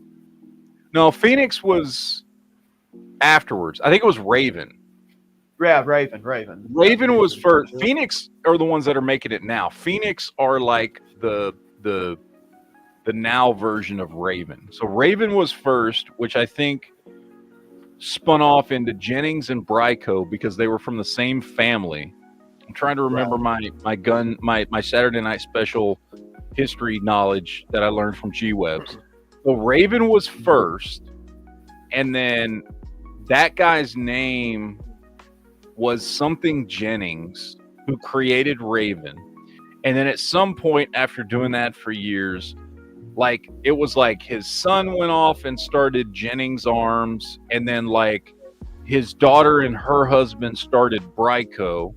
No, Phoenix was afterwards. I think it was Raven. Yeah, Raven. Raven was first. Phoenix are the ones that are making it now. Phoenix are like the now version of Raven. So Raven was first, which I think spun off into Jennings and Bryco because they were from the same family. I'm trying to remember my Saturday night special history knowledge that I learned from G-Webs. So Raven was first, and then that guy's name was something Jennings, who created Raven. And then at some point after doing that for years, like it was like his son went off and started Jennings Arms, and then like his daughter and her husband started Bryco,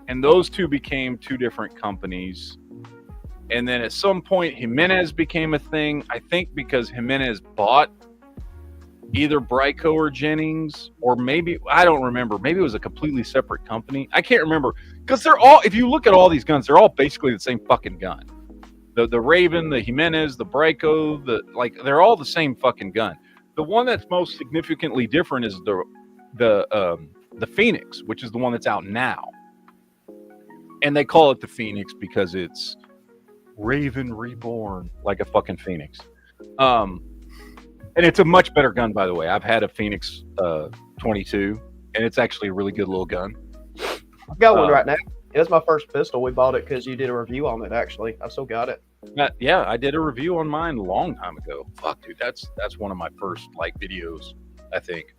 and those two became two different companies. And then at some point Jimenez became a thing, I think because Jimenez bought either Bryco or Jennings, or maybe, I don't remember, maybe it was a completely separate company. I can't remember, because they're all, if you look at all these guns, they're all basically the same fucking gun. The Raven, the Jimenez, the Bryco, they're all the same fucking gun. The one that's most significantly different is the Phoenix, which is the one that's out now. And they call it the Phoenix because it's Raven reborn like a fucking Phoenix. And it's a much better gun, by the way. I've had a Phoenix 22, and it's actually a really good little gun. I've got one right now. It was my first pistol. We bought it because you did a review on it, actually. I've still got it. Yeah, I did a review on mine a long time ago. Fuck, dude, that's one of my first videos, I think.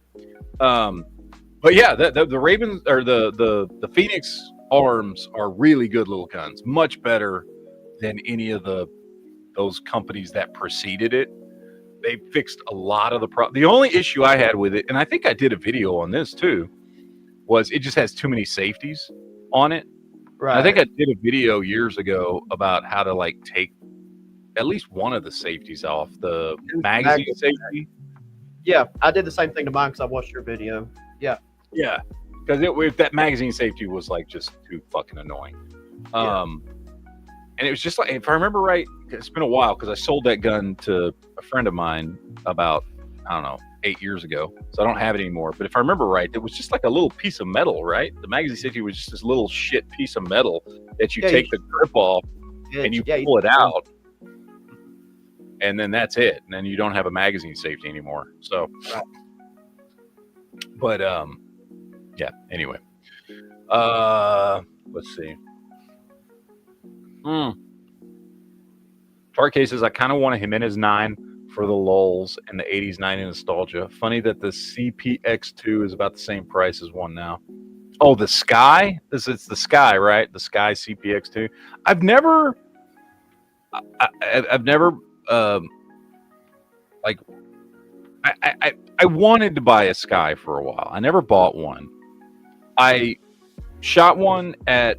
But yeah, the Ravens or the Phoenix Arms are really good little guns, much better than any of those companies that preceded it. They fixed a lot of the problems. The only issue I had with it, and I think I did a video on this too, was it just has too many safeties on it. Right. I think I did a video years ago about how to take at least one of the safeties off, the magazine safety. Yeah, I did the same thing to mine because I watched your video. Yeah. Yeah, because that magazine safety was just too fucking annoying. And it was just if I remember right, it's been a while because I sold that gun to a friend of mine about, I don't know, 8 years ago. So I don't have it anymore. But if I remember right, it was just like a little piece of metal, right? The magazine safety was just this little shit piece of metal that you take the grip off and you pull it out. And then that's it. And then you don't have a magazine safety anymore. So, but yeah, anyway. Let's see. Chart cases, I kind of want a Jimenez 9 for the lulz and the 80s 90 nostalgia. Funny that the CPX2 is about the same price as one now. Oh, the Sky? It's the Sky, right? The Sky CPX2. I've never I wanted to buy a Sky for a while. I never bought one. I shot one at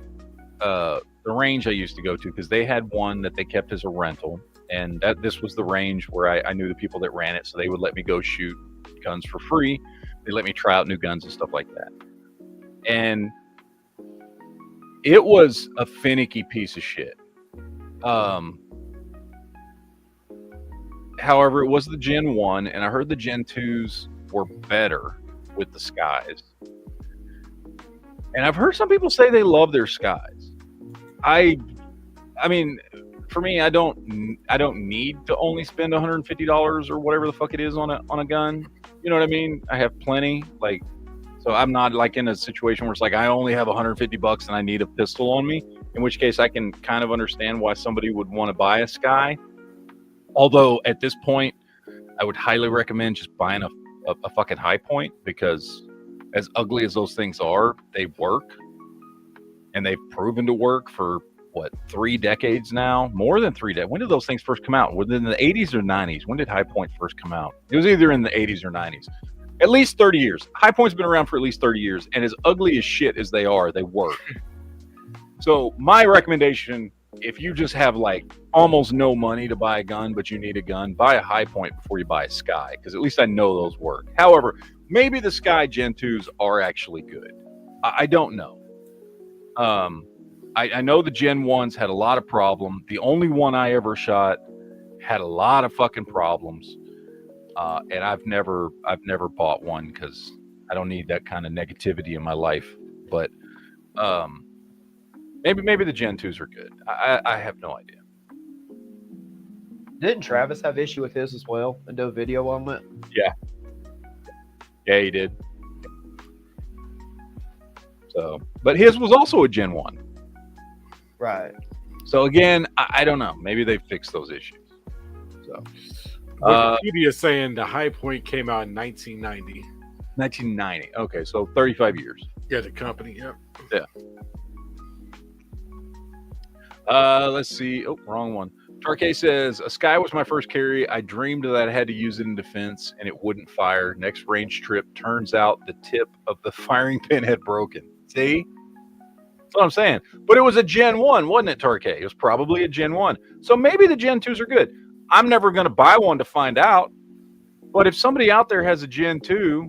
the range I used to go to because they had one that they kept as a rental, and this was the range where I knew the people that ran it, so they would let me go shoot guns for free. They let me try out new guns and stuff like that. And it was a finicky piece of shit. However, it was the Gen 1, and I heard the Gen 2s were better with the Skies. And I've heard some people say they love their Skies. I mean, for me, I don't need to only spend $150 or whatever the fuck it is on a gun. You know what I mean? I have plenty. So I'm not in a situation where it's I only have $150 and I need a pistol on me. In which case, I can kind of understand why somebody would want to buy a Sky. Although at this point, I would highly recommend just buying a fucking High Point, because as ugly as those things are, they work. And they've proven to work for, 3 decades now? More than 3 decades. When did those things first come out? Within the 80s or 90s? When did High Point first come out? It was either in the 80s or 90s. At least 30 years. High Point's been around for at least 30 years. And as ugly as shit as they are, they work. So my recommendation, if you just have like almost no money to buy a gun, but you need a gun, buy a high point before you buy a Sky, because at least I know those work. However, maybe the Sky Gen 2s are actually good. I don't know. I know the Gen 1s had a lot of problems. The only one I ever shot had a lot of fucking problems. And I've never bought one because I don't need that kind of negativity in my life. But maybe the Gen 2s are good. I have no idea. Didn't Travis have issue with his as well and do a video on it? Yeah, he did. So, but his was also a Gen 1. Right. So again, I don't know. Maybe they fixed those issues. So Wikipedia is saying the high point came out in 1990. 1990. Okay, so 35 years. Yeah, the company. Yep. Yeah. Let's see. Oh, wrong one. Tarkay says, a Sky was my first carry. I dreamed that I had to use it in defense and it wouldn't fire. Next range trip, turns out the tip of the firing pin had broken. See? That's what I'm saying. But it was a Gen 1, wasn't it, Tarkay? It was probably a Gen 1. So maybe the Gen 2s are good. I'm never going to buy one to find out. But if somebody out there has a Gen 2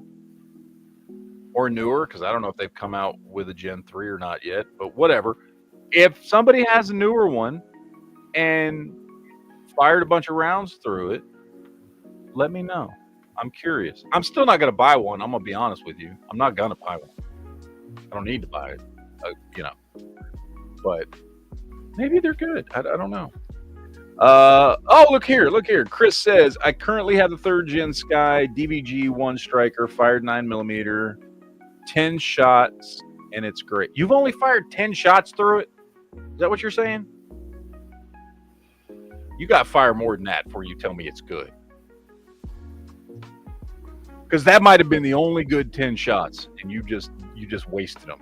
or newer, because I don't know if they've come out with a Gen 3 or not yet, but whatever. If somebody has a newer one and fired a bunch of rounds through it, let me know. I'm curious. I'm still not going to buy one. I'm going to be honest with you. I'm not going to buy one. I don't need to buy it, but maybe they're good. I don't know. Oh, look here. Chris says, I currently have the 3rd Gen Sky DVG 1 Striker, fired 9mm, 10 shots, and it's great. You've only fired 10 shots through it? Is that what you're saying? You got to fire more than that before you tell me it's good. Because that might have been the only good 10 shots, and you just wasted them.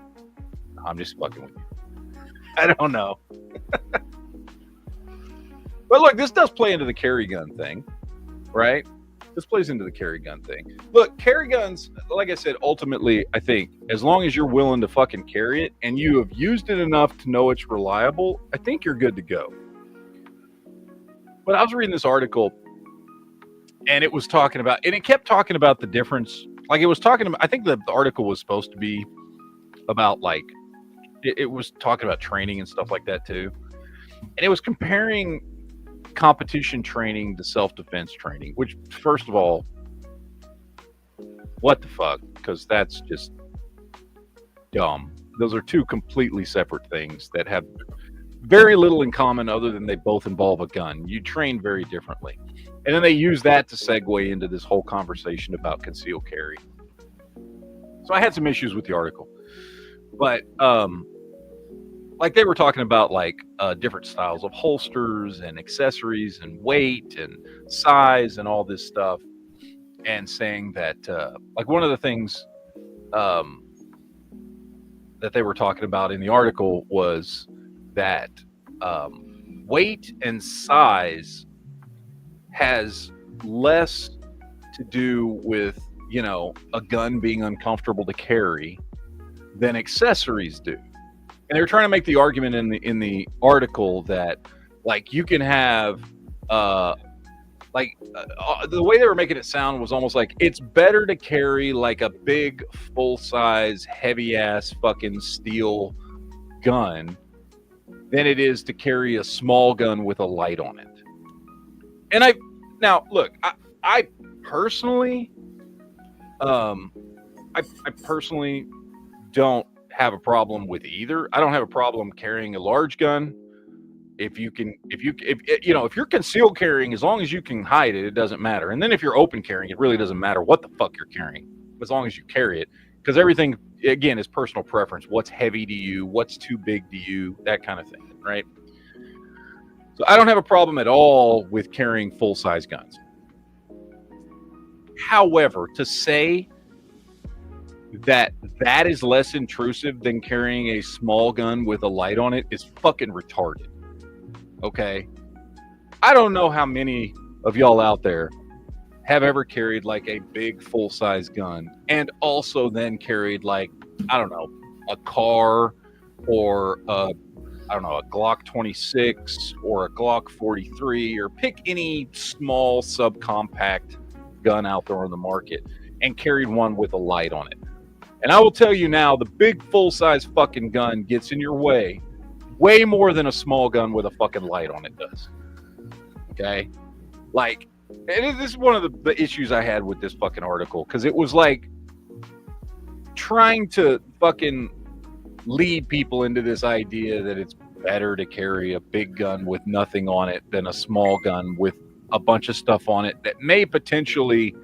I'm just fucking with you. I don't know. But look, this does play into the carry gun thing, right? This plays into the carry gun thing. Look, carry guns, like I said, ultimately, I think, as long as you're willing to fucking carry it and you have used it enough to know it's reliable, I think you're good to go. But I was reading this article, and it was talking about, and it kept talking about the difference. Like, it was talking about, I think the article was supposed to be about, like, it was talking about training and stuff like that, too. And it was comparing competition training to self-defense training, which, first of all, what the fuck? Because that's just dumb. Those are two completely separate things that have very little in common other than they both involve a gun. You train very differently. And then they use that to segue into this whole conversation about concealed carry. So I had some issues with the article. But like they were talking about like different styles of holsters and accessories and weight and size and all this stuff, and saying that like one of the things that they were talking about in the article was that weight and size has less to do with, you know, a gun being uncomfortable to carry than accessories do. And they were trying to make the argument in the article that, like, you can have, the way they were making it sound was almost like it's better to carry like a big, full-size, heavy-ass fucking steel gun than it is to carry a small gun with a light on it. And I personally, I personally don't have a problem with either. I don't have a problem carrying a large gun. If you're concealed carrying, as long as you can hide it, it doesn't matter. And then if you're open carrying, it really doesn't matter what the fuck you're carrying, as long as you carry it, because everything, again, is personal preference. What's heavy to you? What's too big to you? That kind of thing, right? So I don't have a problem at all with carrying full-size guns. However, to say that is less intrusive than carrying a small gun with a light on it is fucking retarded. Okay? I don't know how many of y'all out there have ever carried like a big full-size gun and also then carried like, I don't know, a car or a I don't know, a Glock 26 or a Glock 43, or pick any small subcompact gun out there on the market and carried one with a light on it. And I will tell you now, the big full-size fucking gun gets in your way more than a small gun with a fucking light on it does. Okay? Like, and this is one of the issues I had with this fucking article, because it was like trying to fucking lead people into this idea that it's better to carry a big gun with nothing on it than a small gun with a bunch of stuff on it that may potentially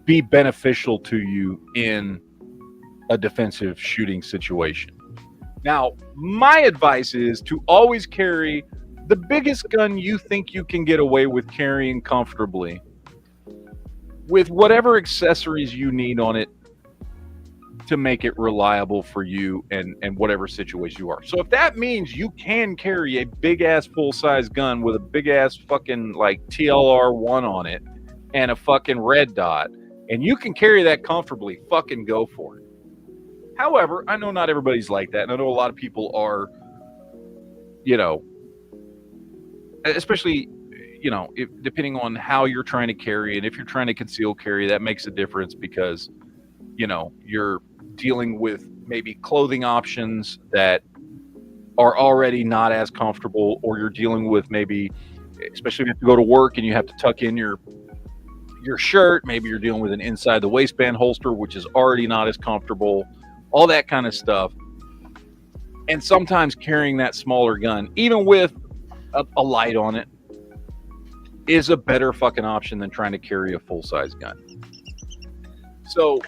be beneficial to you in a defensive shooting situation. Now, my advice is to always carry the biggest gun you think you can get away with carrying comfortably, with whatever accessories you need on it to make it reliable for you and whatever situation you are. So if that means you can carry a big ass full size gun with a big ass fucking like TLR1 on it and a fucking red dot, and you can carry that comfortably, fucking go for it. However, I know not everybody's like that, and I know a lot of people are, you know, especially, you know, depending on how you're trying to carry, and if you're trying to conceal carry, that makes a difference, because, you know, you're dealing with maybe clothing options that are already not as comfortable, or you're dealing with maybe, especially if you have to go to work and you have to tuck in your shirt, maybe you're dealing with an inside the waistband holster, which is already not as comfortable, all that kind of stuff. And sometimes carrying that smaller gun, even with a light on it, is a better fucking option than trying to carry a full-size gun. So,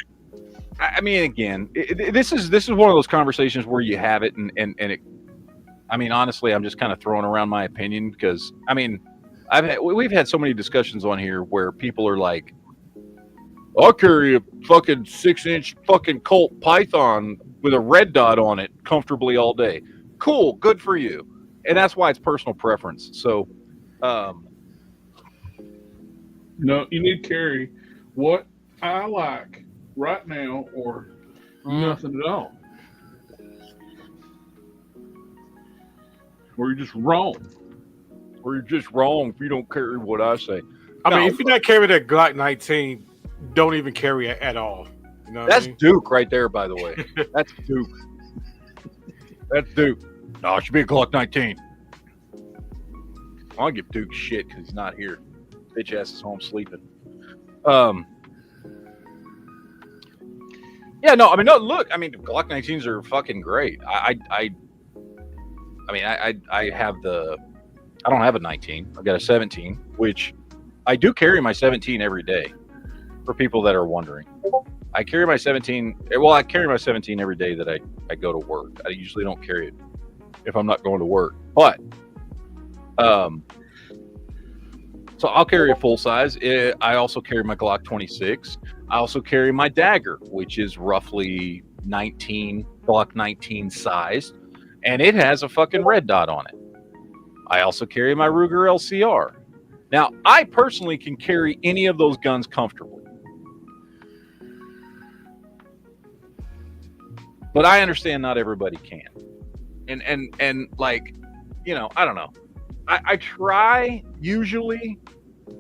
I mean, again, this is one of those conversations where you have it, and it. I mean, honestly, I'm just kind of throwing around my opinion, because I mean, we've had so many discussions on here where people are like, "I'll carry a fucking 6-inch fucking Colt Python with a red dot on it comfortably all day." Cool, good for you, and that's why it's personal preference. So, no, you need to carry what I like right now, or nothing at all. Or you're just wrong. Or you're just wrong if you don't carry what I say. I mean, if you're not carrying that Glock 19, don't even carry it at all. You know that's I mean? Duke right there, by the way. That's Duke. That's Duke. No, it should be a Glock 19. I'll give Duke shit because he's not here. Bitch ass is home sleeping. Yeah, no, I mean, no, look, I mean, Glock 19s are fucking great. I have I don't have a 19. I've got a 17, which I do carry my 17 every day, for people that are wondering. I carry my 17. Well, I carry my 17 every day that I go to work. I usually don't carry it if I'm not going to work, but, so I'll carry a full size. I also carry my Glock 26. I also carry my dagger, which is roughly Glock 19 sized, and it has a fucking red dot on it. I also carry my Ruger LCR. Now, I personally can carry any of those guns comfortably, but I understand not everybody can. And like, you know, I don't know. I try usually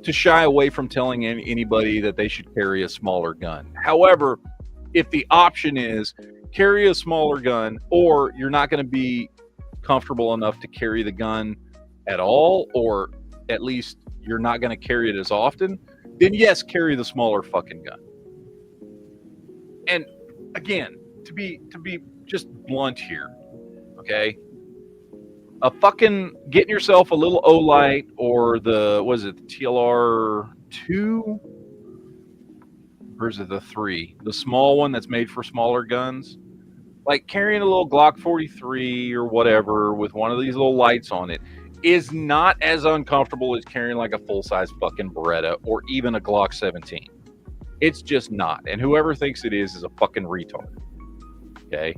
to shy away from telling anybody that they should carry a smaller gun. However, if the option is carry a smaller gun, or you're not going to be comfortable enough to carry the gun at all, or at least you're not going to carry it as often, then yes, carry the smaller fucking gun. And again, to be just blunt here, okay? A fucking getting yourself a little O-Light, or the TLR 2, or is it the 3, the small one that's made for smaller guns, like carrying a little Glock 43 or whatever with one of these little lights on it is not as uncomfortable as carrying like a full-size fucking Beretta or even a Glock 17. It's just not. And whoever thinks it is a fucking retard. Okay?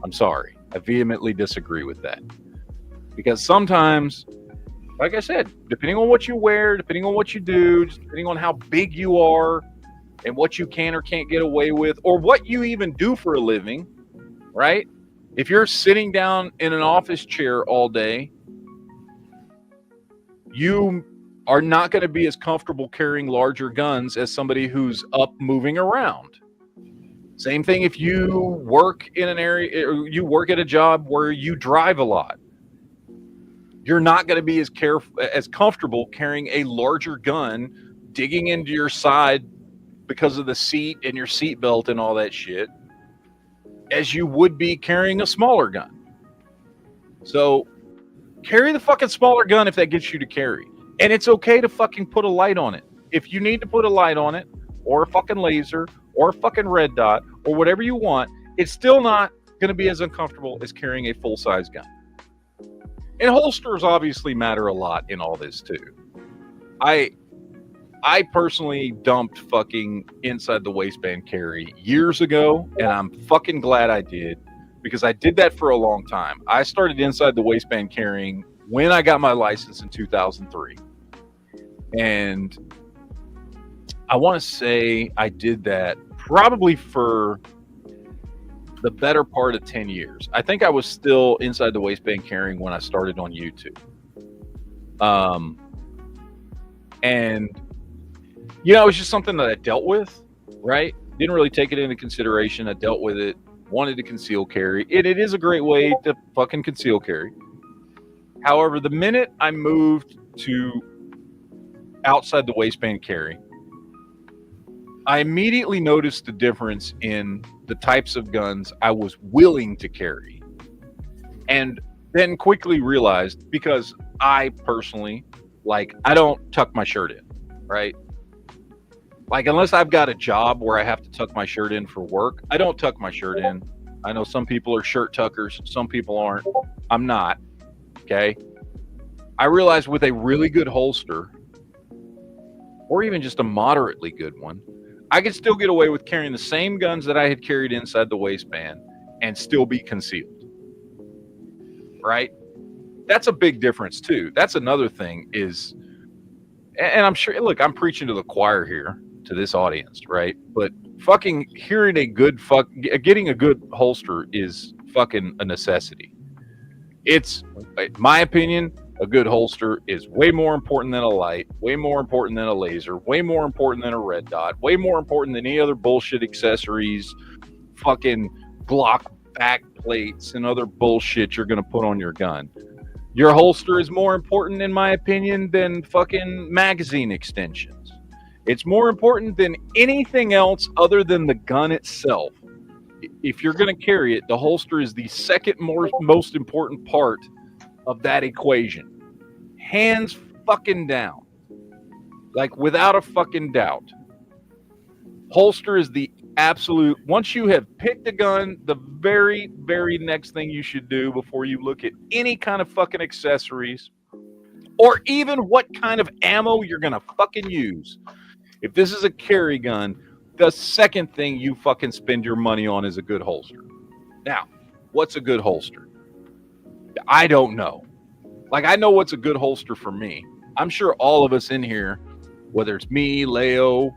I'm sorry. I vehemently disagree with that. Because sometimes, like I said, depending on what you wear, depending on what you do, depending on how big you are and what you can or can't get away with, or what you even do for a living, right? If you're sitting down in an office chair all day, you are not going to be as comfortable carrying larger guns as somebody who's up moving around. Same thing if you work in an area, or you work at a job where you drive a lot. You're not going to be as comfortable carrying a larger gun, digging into your side because of the seat and your seat belt and all that shit, as you would be carrying a smaller gun. So carry the fucking smaller gun if that gets you to carry. And it's okay to fucking put a light on it. If you need to put a light on it, or a fucking laser, or a fucking red dot, or whatever you want, it's still not going to be as uncomfortable as carrying a full-size gun. And holsters obviously matter a lot in all this too. I personally dumped fucking inside the waistband carry years ago, and I'm fucking glad I did, because I did that for a long time. I started inside the waistband carrying when I got my license in 2003. And I want to say I did that probably for the better part of 10 years. I think I was still inside the waistband carrying when I started on YouTube. And, you know, it was just something that I dealt with, right? Didn't really take it into consideration. I dealt with it, wanted to conceal carry. It is a great way to fucking conceal carry. However, the minute I moved to outside the waistband carry, I immediately noticed the difference in the types of guns I was willing to carry. And then quickly realized, because I personally, like, I don't tuck my shirt in, right? Like, unless I've got a job where I have to tuck my shirt in for work, I don't tuck my shirt in. I know some people are shirt tuckers, some people aren't. I'm not, okay? I realized with a really good holster, or even just a moderately good one, I could still get away with carrying the same guns that I had carried inside the waistband and still be concealed, right? That's a big difference too. That's another thing is, and I'm sure, look, I'm preaching to the choir here, to this audience, right? But fucking getting a good holster is fucking a necessity. It's, in my opinion, a good holster is way more important than a light, way more important than a laser, way more important than a red dot, way more important than any other bullshit accessories, fucking Glock back plates and other bullshit you're going to put on your gun. Your holster is more important, in my opinion, than fucking magazine extensions. It's more important than anything else other than the gun itself. If you're going to carry it, the holster is the second most important part of that equation. Hands fucking down. Like, without a fucking doubt. Holster is the absolute, once you have picked a gun, the very, very next thing you should do before you look at any kind of fucking accessories, or even what kind of ammo you're going to fucking use. If this is a carry gun, the second thing you fucking spend your money on is a good holster. Now, what's a good holster? I don't know. Like, I know what's a good holster for me. I'm sure all of us in here, whether it's me, Leo,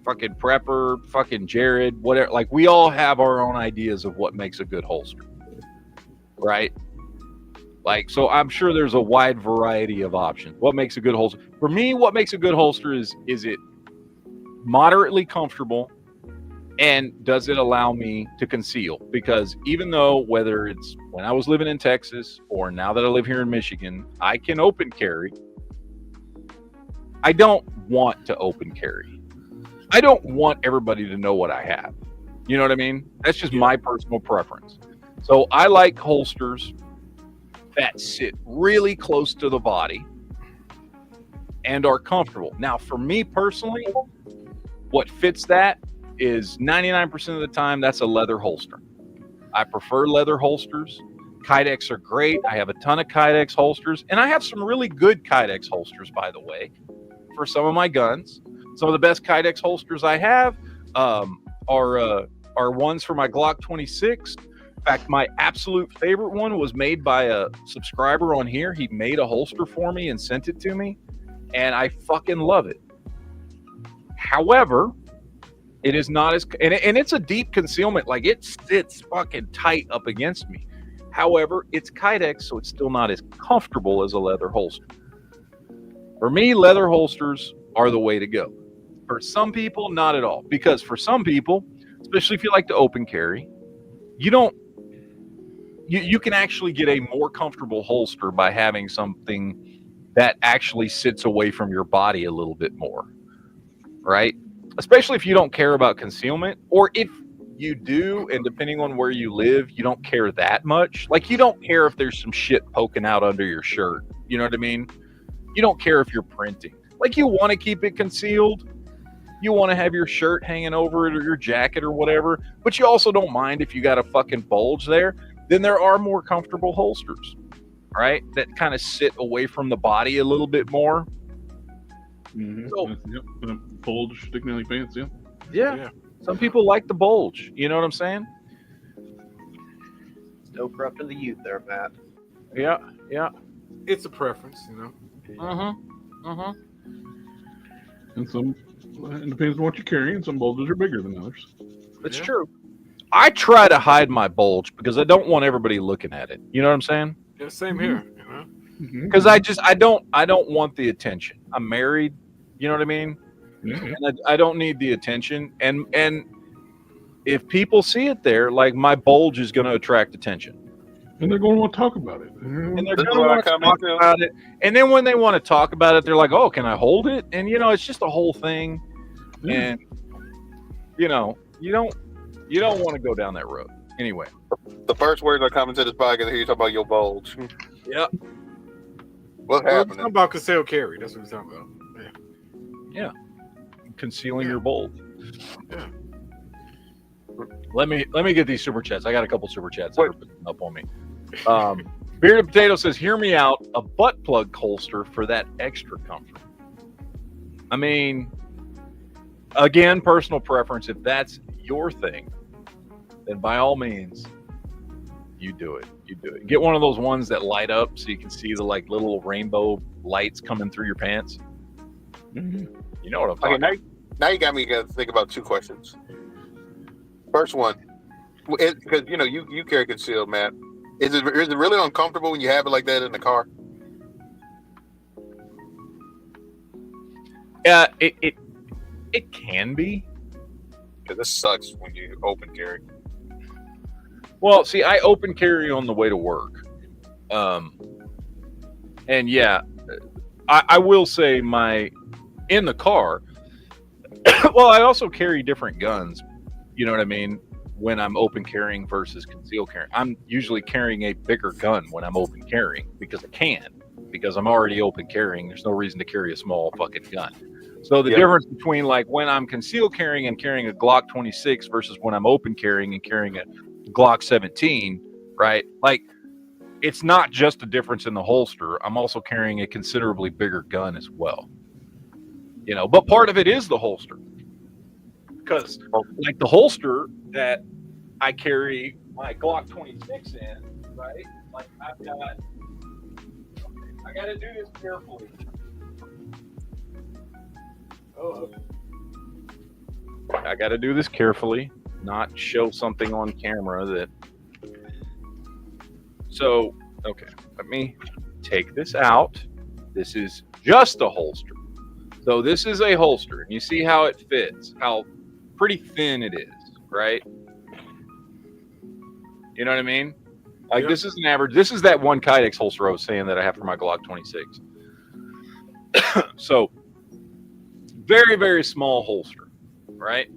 fucking Prepper, fucking Jared, whatever, like, we all have our own ideas of what makes a good holster, right? Like, so I'm sure there's a wide variety of options. What makes a good holster? For me, what makes a good holster is it moderately comfortable, and does it allow me to conceal? Because even though, whether it's when I was living in Texas or now that I live here in Michigan, I can open carry, I don't want to open carry. I don't want everybody to know what I have. You know what I mean? That's just my personal preference. So I like holsters that sit really close to the body and are comfortable. Now, for me personally, what fits that is 99% of the time, that's a leather holster. I prefer leather holsters. Kydex are great. I have a ton of Kydex holsters, and I have some really good Kydex holsters, by the way, for some of my guns. Some of the best Kydex holsters I have are ones for my Glock 26. In fact, my absolute favorite one was made by a subscriber on here. He made a holster for me and sent it to me, and I fucking love it. However, it is not as, and it's a deep concealment. Like, it sits fucking tight up against me. However, it's Kydex, so it's still not as comfortable as a leather holster. For me, leather holsters are the way to go. For some people, not at all. Because for some people, especially if you like to open carry, you can actually get a more comfortable holster by having something that actually sits away from your body a little bit more, right? Especially if you don't care about concealment, or if you do, and depending on where you live, you don't care that much. Like, you don't care if there's some shit poking out under your shirt. You know what I mean? You don't care if you're printing. Like, you want to keep it concealed. You want to have your shirt hanging over it or your jacket or whatever, but you also don't mind if you got a fucking bulge there. Then there are more comfortable holsters, right? That kind of sit away from the body a little bit more. Mm-hmm. So, yep. Bulge sticking out your pants, yeah. Yeah. Some people like the bulge. You know what I'm saying? Still corrupting the youth there, Matt. Yeah. It's a preference, you know. And some, it depends on what you're carrying. Some bulges are bigger than others. It's true. I try to hide my bulge because I don't want everybody looking at it. You know what I'm saying? Yeah, same here, you know. Because I don't want the attention. I'm married. You know what I mean? Yeah. And I don't need the attention. And if people see it there, like, my bulge is going to attract attention. And they're going to want to talk about it. And they're going to want to talk about it. And then when they want to talk about it, they're like, oh, can I hold it? And, you know, it's just a whole thing. And, you know, you don't want to go down that road. Anyway. The first words that come into this podcast, I hear you talk about your bulge. Yep. What's We're happening? talking about concealed carry. That's what we're talking about. Yeah. Concealing your bulge. Yeah. Let me get these super chats. I got a couple super chats that are putting up on me. Bearded Potato says, hear me out, a butt plug holster for that extra comfort. I mean, again, personal preference. If that's your thing, then by all means, you do it. Get one of those ones that light up so you can see the like little rainbow lights coming through your pants. Mm-hmm. You know what I'm talking about. Now you got me to think about two questions. First one, because you know you carry concealed, Matt. Is it really uncomfortable when you have it like that in the car? It can be. Because this sucks when you open carry. Well, see, I open carry on the way to work. And yeah, I will say in the car, well, I also carry different guns. You know what I mean? When I'm open carrying versus concealed carrying. I'm usually carrying a bigger gun when I'm open carrying because I can. Because I'm already open carrying. There's no reason to carry a small fucking gun. So the difference between like when I'm concealed carrying and carrying a Glock 26 versus when I'm open carrying and carrying a Glock 17, right? Like, it's not just a difference in the holster. I'm also carrying a considerably bigger gun as well. You know, but part of it is the holster. Because like the holster that I carry my Glock 26 in, right? Like I got to do this carefully. I got to do this carefully, not show something on camera that. So, okay, let me take this out. This is just a holster. So this is a holster, and you see how it fits, how pretty thin it is, right? You know what I mean? Like this is an average. This is that one Kydex holster I was saying that I have for my Glock 26. So very, very small holster, right?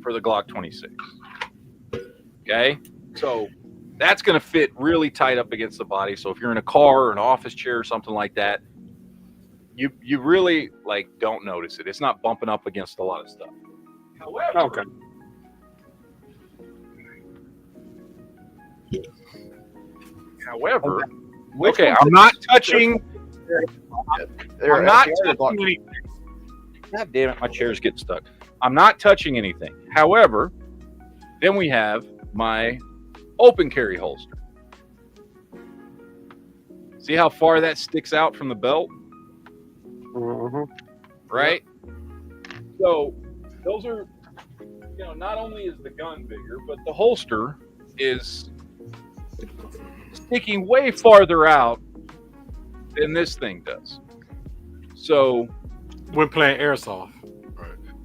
For the Glock 26. Okay? So that's going to fit really tight up against the body. So if you're in a car or an office chair or something like that, you really like don't notice it. It's not bumping up against a lot of stuff. However, I'm not touching. I'm not touching anything. God damn it, my chair's getting stuck. I'm not touching anything. However, then we have my open carry holster. See how far that sticks out from the belt? Right? So those are, you know, not only is the gun bigger, but the holster is sticking way farther out than this thing does. So when playing airsoft,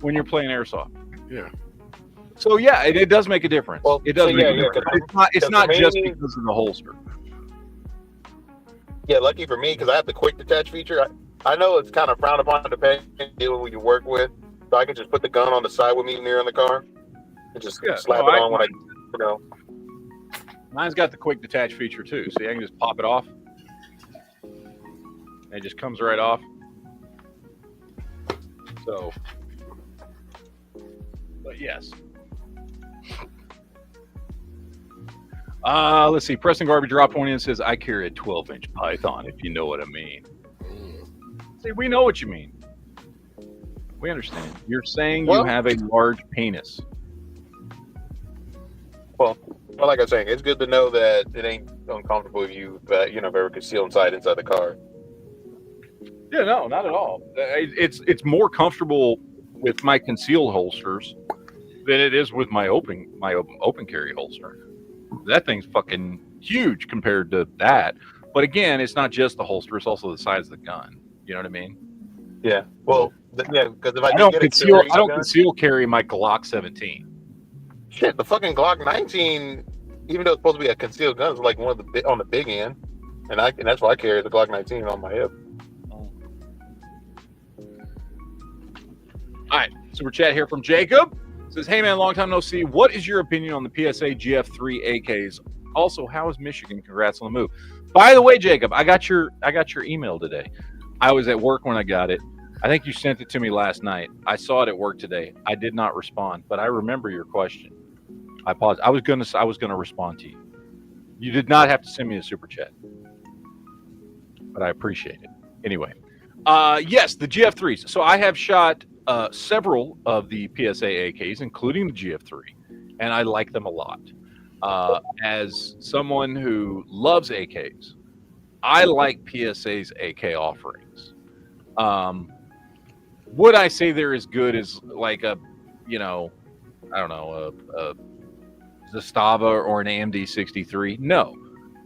when you're playing airsoft, yeah. So yeah, it does make a difference. Well, it does so make yeah, a difference. It's not just because of the holster. Yeah, lucky for me, because I have the quick detach feature. I know it's kind of frowned upon depending on who you work with, so I can just put the gun on the side with me when you're in the car and just slap it on when I, you know. Mine's got the quick detach feature too. See, I can just pop it off, and it just comes right off. So, but yes. Let's see. Preston Garbage dropped one in and says, I carry a 12-inch Python, if you know what I mean. See, we know what you mean. We understand. You're saying you have a large penis. Well, like I was saying, it's good to know that it ain't uncomfortable if you, ever conceal inside the car. Yeah, no, not at all. It's more comfortable with my concealed holsters than it is with my open carry holster. That thing's fucking huge compared to that. But again, it's not just the holster; it's also the size of the gun. You know what I mean? Yeah. Well, yeah, because if I don't conceal carry my Glock 17. Shit, the fucking Glock 19, even though it's supposed to be a concealed gun, is like one of the on the big end, and that's why I carry the Glock 19 on my hip. All right, super chat here from Jacob. Says, hey man, long time no see. What is your opinion on the PSA GF3 AKs? Also, how is Michigan? Congrats on the move. By the way, Jacob, I got your email today. I was at work when I got it. I think you sent it to me last night. I saw it at work today. I did not respond, but I remember your question. I apologize. I was gonna respond to you. You did not have to send me a super chat, but I appreciate it. Anyway, yes, the GF3s. So I have shot several of the PSA AKs, including the GF3, and I like them a lot. As someone who loves AKs, I like PSA's AK offerings. Would I say they're as good as like a Zastava or an AMD 63? No,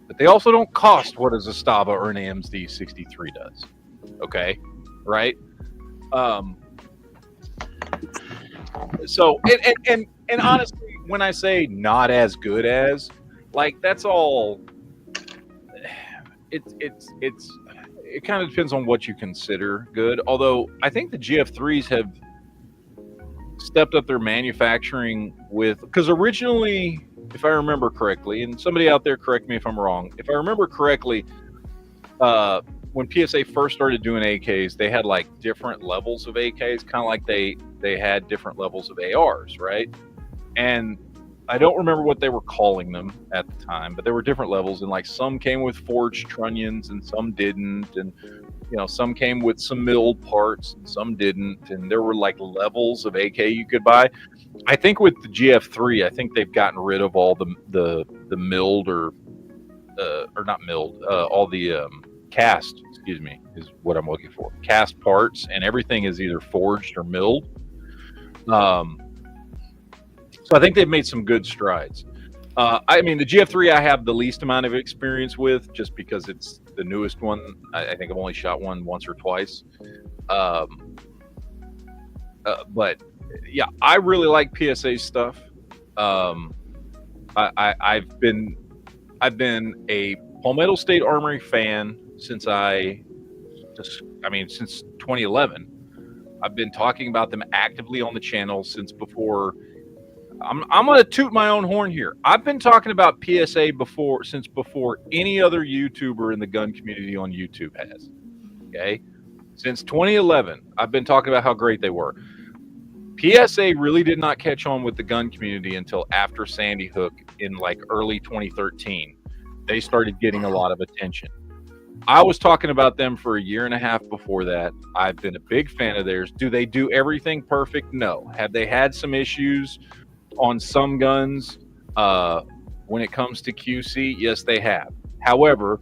but they also don't cost what a Zastava or an AMD 63 does. Okay, right? So and honestly, when I say not as good as, like, that's all. It kind of depends on what you consider good. Although I think the GF3s have stepped up their manufacturing because originally, if I remember correctly, and somebody out there correct me if I'm wrong, if I remember correctly, when PSA first started doing AKs, they had like different levels of AKs, kind of like they had different levels of ARs, right? And I don't remember what they were calling them at the time, but there were different levels, and like some came with forged trunnions and some didn't, and some came with some milled parts and some didn't, and there were like levels of AK you could buy. I think with the GF3, I think they've gotten rid of all the milled or not milled, all the cast, excuse me, is what I'm looking for. Cast parts, and everything is either forged or milled. So I think they've made some good strides. I mean, the GF3 I have the least amount of experience with, just because it's the newest one. I think I've only shot one once or twice. But yeah, I really like PSA stuff. I've been a Palmetto State Armory fan since since 2011. I've been talking about them actively on the channel since before. I'm going to toot my own horn here. I've been talking about PSA since before any other YouTuber in the gun community on YouTube has. Okay? Since 2011, I've been talking about how great they were. PSA really did not catch on with the gun community until after Sandy Hook in like early 2013. They started getting a lot of attention. I was talking about them for a year and a half before that. I've been a big fan of theirs. Do they do everything perfect? No. Have they had some issues on some guns when it comes to QC? Yes, they have. However,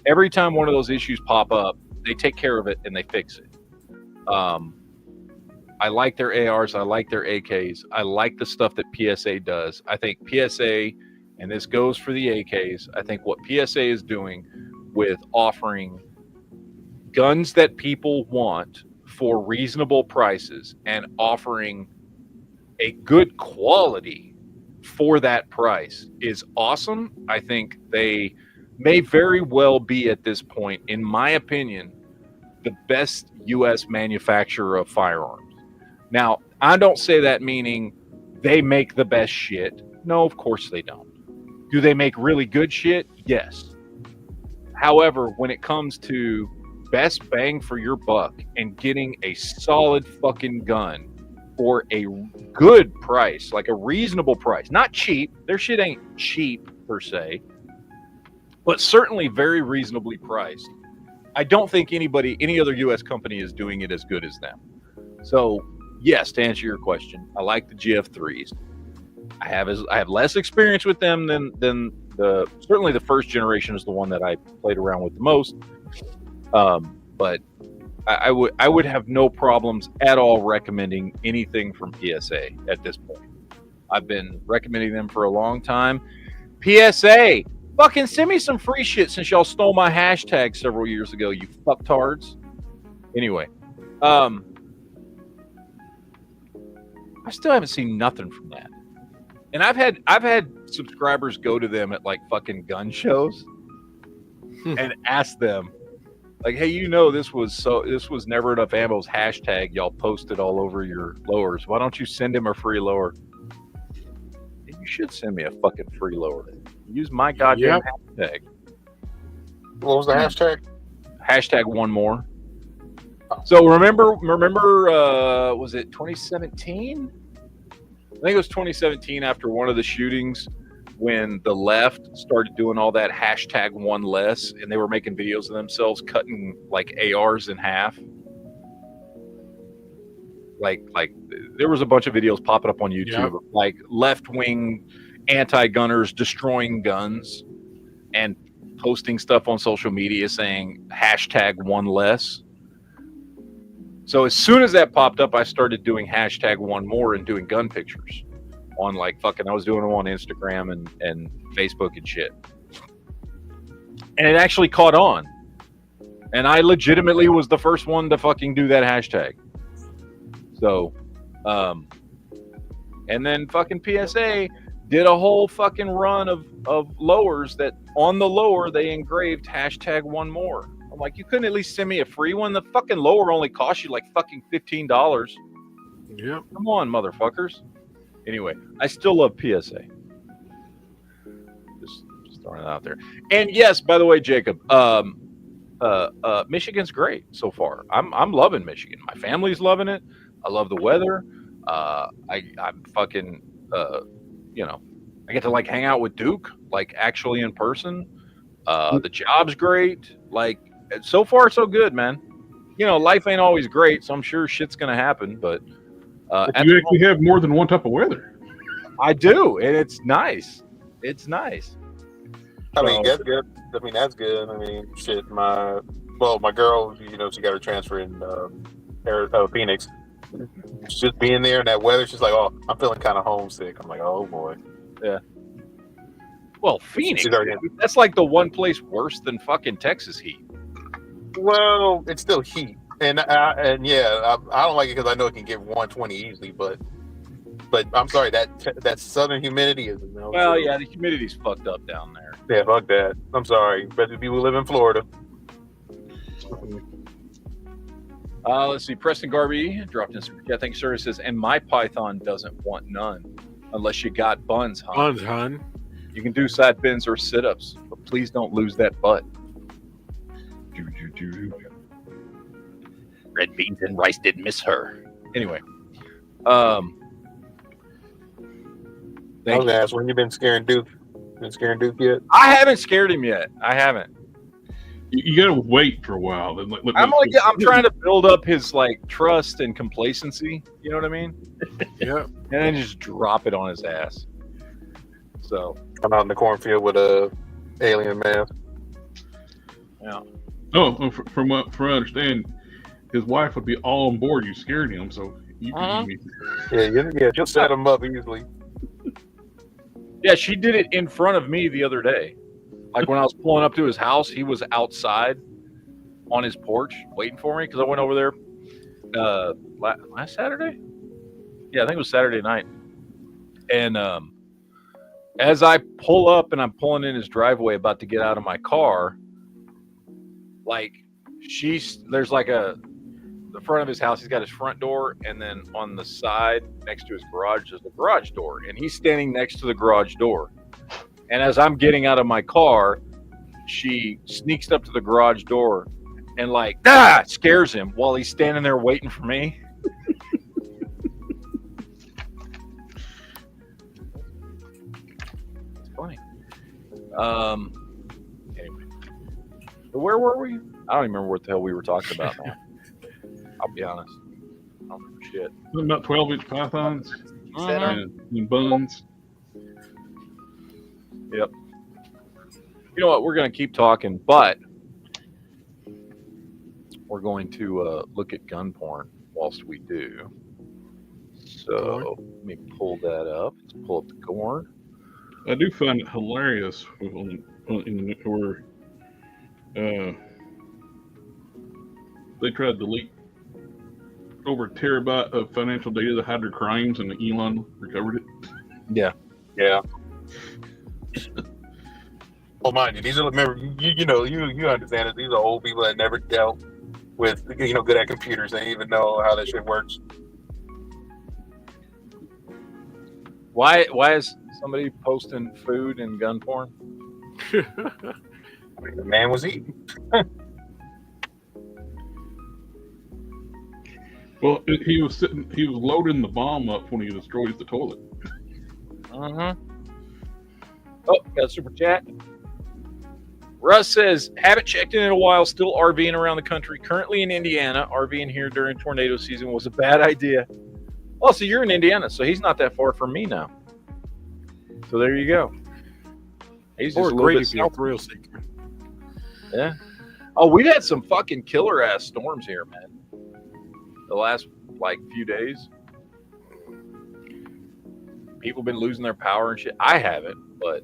every time one of those issues pop up, they take care of it and they fix it. I like their ARs. I like their AKs. I like the stuff that PSA does. I think PSA and this goes for the AKs, I think what PSA is doing with offering guns that people want for reasonable prices and offering a good quality for that price is awesome. I think they may very well be at this point, in my opinion, the best U.S. manufacturer of firearms. Now, I don't say that meaning they make the best shit. No, of course they don't. Do they make really good shit? Yes. However, when it comes to best bang for your buck and getting a solid fucking gun for a good price, like a reasonable price, not cheap, their shit ain't cheap per se, but certainly very reasonably priced. I don't think any other U.S. company is doing it as good as them. So, yes, to answer your question, I like the GF3s. I have less experience with them than certainly the first generation is the one that I played around with the most. But I would have no problems at all recommending anything from PSA at this point. I've been recommending them for a long time. PSA, fucking send me some free shit since y'all stole my hashtag several years ago, you fucktards. Anyway, I still haven't seen nothing from that. And I've had subscribers go to them at like fucking gun shows and ask them, like, hey, this was NeverEnuffAmmo's hashtag y'all posted all over your lowers. Why don't you send him a free lower? You should send me a fucking free lower. Use my goddamn hashtag. What was the hashtag? Hashtag one more. So remember, was it 2017? I think it was 2017 after one of the shootings when the left started doing all that hashtag one less, and they were making videos of themselves cutting like ARs in half. Like there was a bunch of videos popping up on YouTube of like left-wing anti-gunners destroying guns and posting stuff on social media saying hashtag one less. So as soon as that popped up, I started doing hashtag one more and doing gun pictures on like fucking, I was doing them on Instagram and Facebook and shit. And it actually caught on. And I legitimately was the first one to fucking do that hashtag. So, and then fucking PSA did a whole fucking run of lowers that on the lower they engraved hashtag one more. I'm like, you couldn't at least send me a free one? The fucking lower only cost you like fucking $15. Yep. Come on, motherfuckers. Anyway, I still love PSA. Just throwing it out there. And yes, by the way, Jacob, Michigan's great so far. I'm loving Michigan. My family's loving it. I love the weather. I'm fucking, I get to like hang out with Duke, like actually in person. The job's great. Like, so far so good, man. Life ain't always great, so I'm sure shit's gonna happen. But you actually have more than one type of weather. I do, and it's nice. It's nice. I mean, that's good. That's good. I mean, shit. My girl, she got her transfer in Phoenix. Just being there in that weather, she's like, "Oh, I'm feeling kind of homesick." I'm like, "Oh boy." Yeah. Well, Phoenix. That's like the one place worse than fucking Texas heat. Well, it's still heat, and I don't like it because I know it can get 120 easily, but I'm sorry, that southern humidity is. Well, yeah, the humidity's fucked up down there. Yeah, fuck that. I'm sorry, better people live in Florida. Let's see. Preston Garby dropped in super chat. Thank you, sir. It says, and my Python doesn't want none unless you got buns, huh? Buns, hun. You can do side bends or sit-ups, but please don't lose that butt. Red beans and rice didn't miss her. Anyway, I was gonna ask, when you been scaring Duke? Been scaring Duke yet? I haven't scared him yet. I haven't. You gotta wait for a while. I'm trying to build up his like trust and complacency. You know what I mean? Yeah. And then just drop it on his ass. So I'm out in the cornfield with a alien mask. Yeah. Oh, from what I understand, his wife would be all on board. You scared him, so you Yeah, she'll set him up easily. Yeah, she did it in front of me the other day. Like when I was pulling up to his house, he was outside on his porch waiting for me because I went over there last Saturday. Yeah, I think it was Saturday night. And as I pull up and I'm pulling in his driveway about to get out of my car, like there's like the front of his house, he's got his front door, and then on the side next to his garage is the garage door, and he's standing next to the garage door. And as I'm getting out of my car, she sneaks up to the garage door and like scares him while he's standing there waiting for me. It's funny. Anyway, so where were we? I don't even remember what the hell we were talking about now. I'll be honest. I don't remember shit. About 12-inch pythons Center. and buns. Yep. You know what? We're going to keep talking, but we're going to look at gun porn whilst we do. So let me pull that up. Let's pull up the corn. I do find it hilarious where they tried to delete over a terabyte of financial data to hide their crimes, and Elon recovered it. Yeah. Yeah. Well, mind you, these are, remember, you understand it. These are old people that never dealt with, good at computers. They even know how that shit works. Why is somebody posting food and gun porn? The man was eating. Well, he was loading the bomb up when he destroys the toilet. Oh, got a super chat. Russ says, haven't checked in a while, still RVing around the country. Currently in Indiana. RVing here during tornado season was a bad idea. Oh, so you're in Indiana, so he's not that far from me now. So there you go. He's just a little bit south. Thrill seeker. Yeah. Oh, we've had some fucking killer ass storms here, man. The last few days. People been losing their power and shit. I haven't, but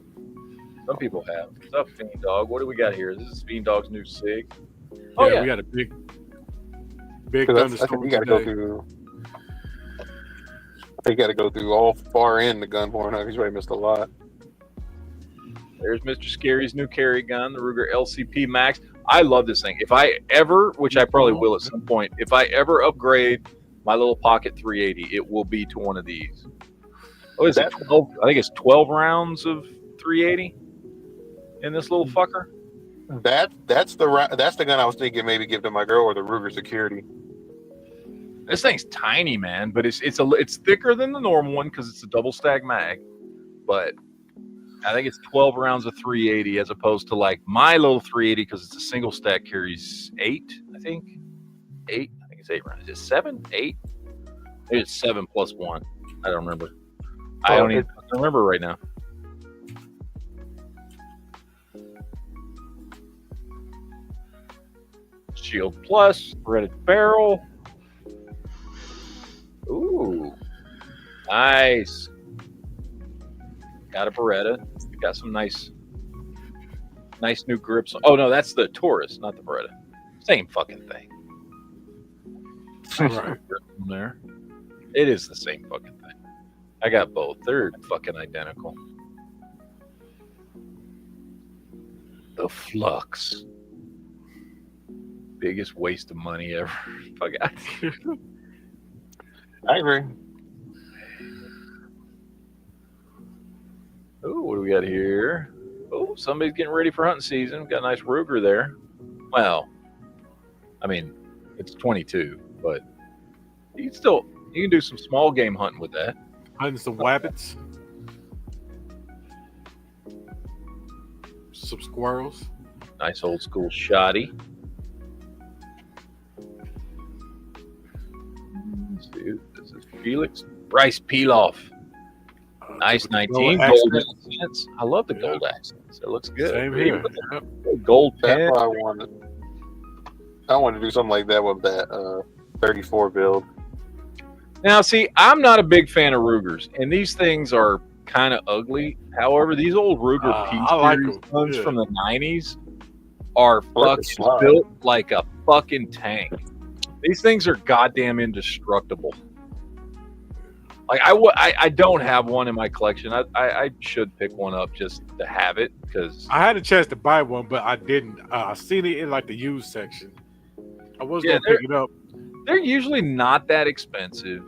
some people have. What's up, Fiend Dog? What do we got here? This is Fiend Dog's new Sig. Oh yeah, we got a big You thunderstorm. got to go through. You got to go through all far in the gun porn. He's already missed a lot. There's Mr. Scary's new carry gun, the Ruger LCP Max. I love this thing. If I ever, which I probably will at some point, if I ever upgrade my little pocket 380, it will be to one of these. Oh, is it 12? I think it's 12 rounds of 380 in this little fucker. That's the gun I was thinking maybe give to my girl, or the Ruger Security. This thing's tiny, man, but it's thicker than the normal one because it's a double stack mag. But I think it's 12 rounds of 380 as opposed to like my little 380 because it's a single stack carries 8. I think 8. I think it's 8 rounds. Is it 7? 8? Maybe it's 7 plus 1. I don't remember. I don't even remember right now. Shield Plus, threaded barrel. Ooh, nice. Got a Beretta. Got some nice new grips. Oh no, that's the Taurus, not the Beretta. Same fucking thing. Right there. It is the same fucking thing. I got both. They're fucking identical. The Flux. Biggest waste of money ever. Fuck. I agree. Oh, what do we got here? Oh, somebody's getting ready for hunting season. Got a nice Ruger there. Well, I mean, it's 22, but you can do some small game hunting with that. Hunting some wabbits, some squirrels. Nice old school shoddy. Let's see, this is Felix Bryce Pilaf. Nice 19 gold accents. I love the gold accents. It looks good. Same here. Gold That's pen. what I wanted. I wanted to do something like that with that 34 build. Now, see, I'm not a big fan of Rugers, and these things are kind of ugly. However, these old Ruger P I like series 'em. guns Yeah. from the 90s are Like a fucking slide. built like a fucking tank. These things are goddamn indestructible. Like I don't have one in my collection. I should pick one up just to have it because I had a chance to buy one, but I didn't. I seen it in like the used section. I was Yeah, gonna pick it up. they're usually not that expensive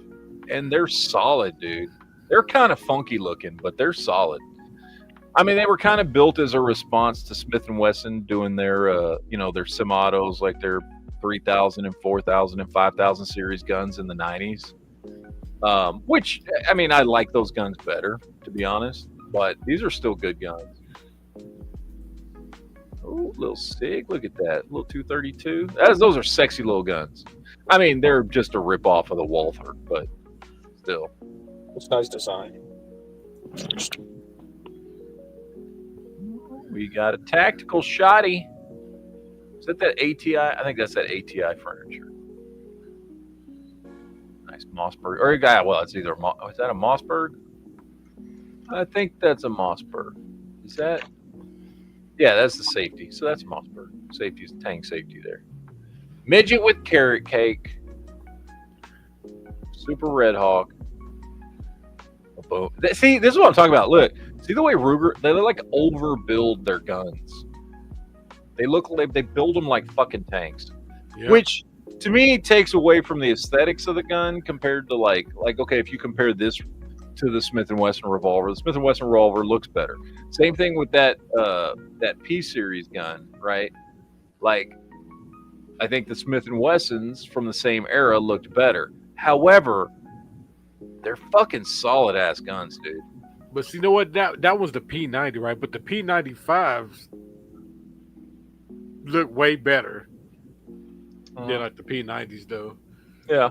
and they're solid, dude. They're kind of funky looking, but they're solid. I mean, they were kind of built as a response to Smith & Wesson doing their, their semi-autos, like their 3000 and 4000 and 5000 series guns in the 90s. Which, I mean, I like those guns better, to be honest. But these are still good guns. Oh, little Sig, look at that. Little 232. Those are sexy little guns. I mean, they're just a rip-off of the Walther, but still. It's nice design. We got a tactical shotty. Is that ATI? I think that's that ATI furniture. Nice Mossberg. Or it's either is that a Mossberg? I think that's a Mossberg. Is that? Yeah, that's the safety. So that's Mossberg. Safety is tank safety there. Midget with carrot cake. Super Red Hawk. Boom. See, this is what I'm talking about. Look, see the way Ruger, they like overbuild their guns. They look like they build them like fucking tanks, Yeah. which to me takes away from the aesthetics of the gun compared to like okay, if you compare this to the Smith & Wesson revolver, the Smith & Wesson revolver looks better. Same thing with that P series gun, right? Like, I think the Smith & Wessons from the same era looked better. However, they're fucking solid ass guns, dude. But see, you know what? That was the P90, right? But the P95s look way better than like the P90s, though. Yeah.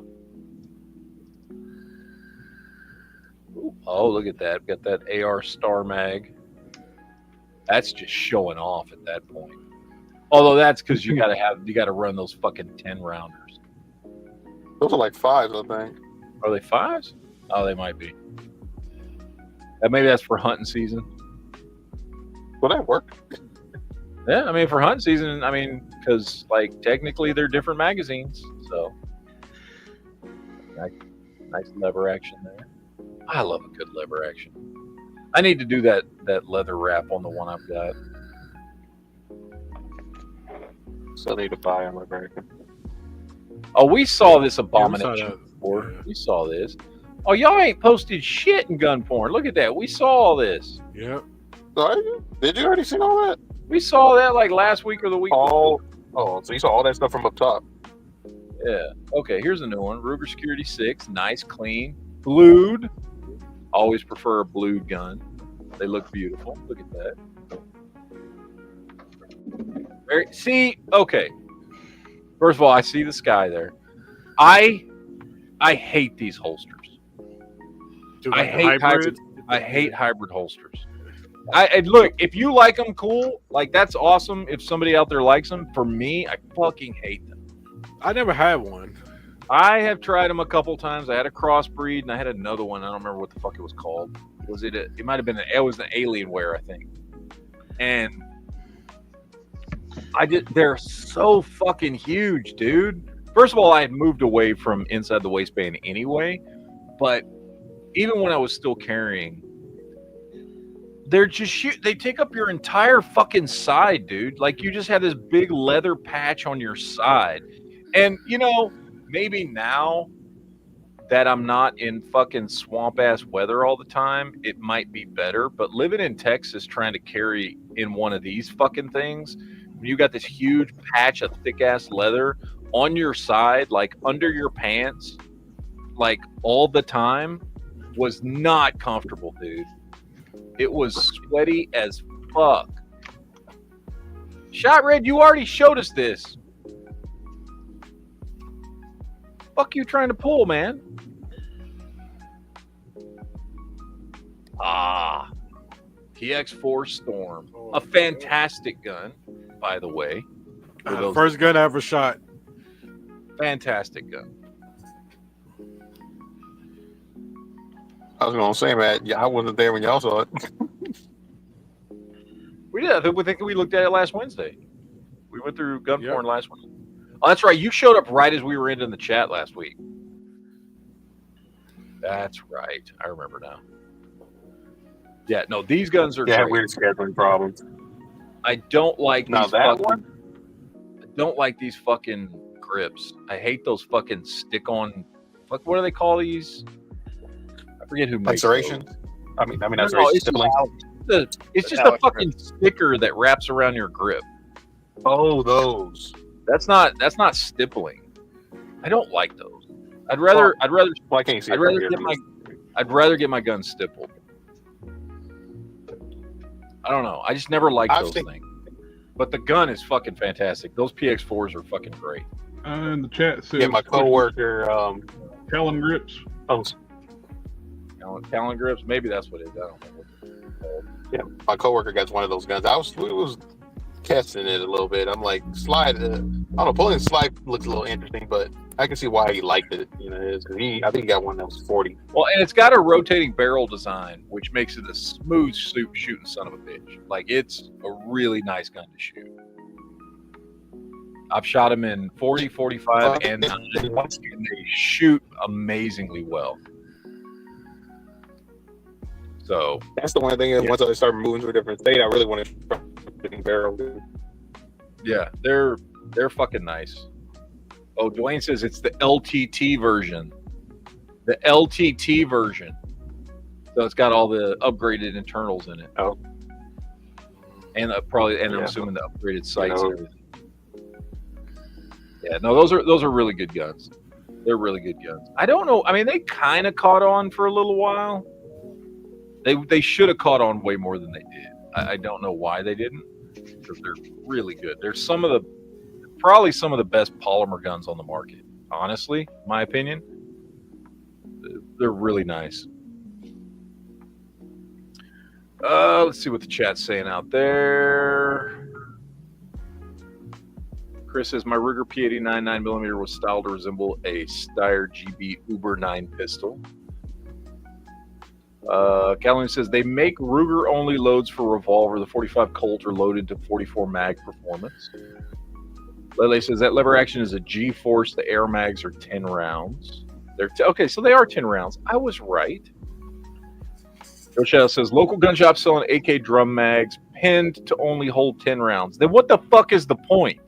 Oh, look at that. Got that AR Star Mag. That's just showing off at that point. Although that's because you gotta run those fucking 10 rounders. Those are like 5s, I think. Are they 5s? Oh, they might be. Maybe that's for hunting season. Will that work? Yeah, I mean for hunting season, I mean because like technically they're different magazines, so nice lever action there. I love a good lever action. I need to do that leather wrap on the one I've got. So I need to buy them. Oh, we saw this abomination Yeah, we saw that. before. Yeah. We saw this. Oh, y'all ain't posted shit in gun porn. Look at that. We saw all this. Yep. Did you already see all that? We saw that like last week or the week before. So you saw all that stuff from up top. Yeah. Okay, here's a new one. Ruger Security 6. Nice, clean. Blued. Always prefer a blued gun. They look beautiful. Look at that. See, okay. First of all, I see the sky there. I hate these holsters. Dude, I like the hate hybrids. I hate hybrid holsters. I look, if you like them, cool. Like that's awesome. If somebody out there likes them, for me, I fucking hate them. I never had one. I have tried them a couple times. I had a crossbreed, and I had another one. I don't remember what the fuck it was called. Was it? It might have been. It was an Alienware, I think. And they're so fucking huge, dude. First of all, I had moved away from inside the waistband anyway, but even when I was still carrying, they're just they take up your entire fucking side, dude. Like you just have this big leather patch on your side. And maybe now that I'm not in fucking swamp ass weather all the time, it might be better. But living in Texas trying to carry in one of these fucking things, when you got this huge patch of thick ass leather on your side, like under your pants, like all the time, was not comfortable, dude. It was sweaty as fuck. Shot Red, you already showed us this. Fuck you trying to pull, man? PX4 Storm. A fantastic gun, by the way. First gun I ever shot. Fantastic gun. I was gonna say, man, yeah, I wasn't there when y'all saw it. We did. I think we looked at it last Wednesday. We went through gun porn last week. Oh, that's right. You showed up right as we were in the chat last week. That's right. I remember now. Yeah, no, these guns are great. Weird scheduling problems. I don't like Now these that fucking, one? I don't like these fucking grips. I hate those fucking stick-on. What do they call these? I forget who makes Incineration? those. I mean, No, stippling. it's just a fucking sticker that wraps around your grip. Oh, those. That's not stippling. I don't like those. I'd rather Well, I can't see. I'd rather get my gun stippled. I don't know. I just never liked those things. But the gun is fucking fantastic. Those PX4s are fucking great. In the chat says, Yeah, my coworker. Talon grips. Oh, Talon grips. Maybe that's what it is. I don't know. yeah, my coworker got one of those guns. We was testing it a little bit. I'm like, slide. I don't know. Pulling slide looks a little interesting, but I can see why he liked it. You know, I think he got one that was 40. Well, and it's got a rotating barrel design, which makes it a smooth shooting son of a bitch. Like, it's a really nice gun to shoot. I've shot them in 40, 45, and 9, and they shoot amazingly well. So that's the one thing. Yeah. Once I started moving to a different state, I really wanted to barrel. Yeah, they're fucking nice. Oh, Dwayne says it's the LTT version. The LTT version. So it's got all the upgraded internals in it. Oh. And I'm assuming the upgraded sights and everything. Yeah, no, those are really good guns. They're really good guns. I don't know. I mean, they kind of caught on for a little while. They should have caught on way more than they did. I don't know why they didn't, because they're really good. They're probably some of the best polymer guns on the market. Honestly, my opinion, they're really nice. Let's see what the chat's saying out there. Chris says, my Ruger P89 9mm was styled to resemble a Steyr GB Uber 9 pistol. Calhoun says, they make Ruger-only loads for revolver. The 45 Colt are loaded to 44 mag performance. Lele says, that lever action is a G-Force. The air mags are 10 rounds. Okay, so they are 10 rounds. I was right. Rochelle says, local gun shop selling AK drum mags pinned to only hold 10 rounds. Then what the fuck is the point?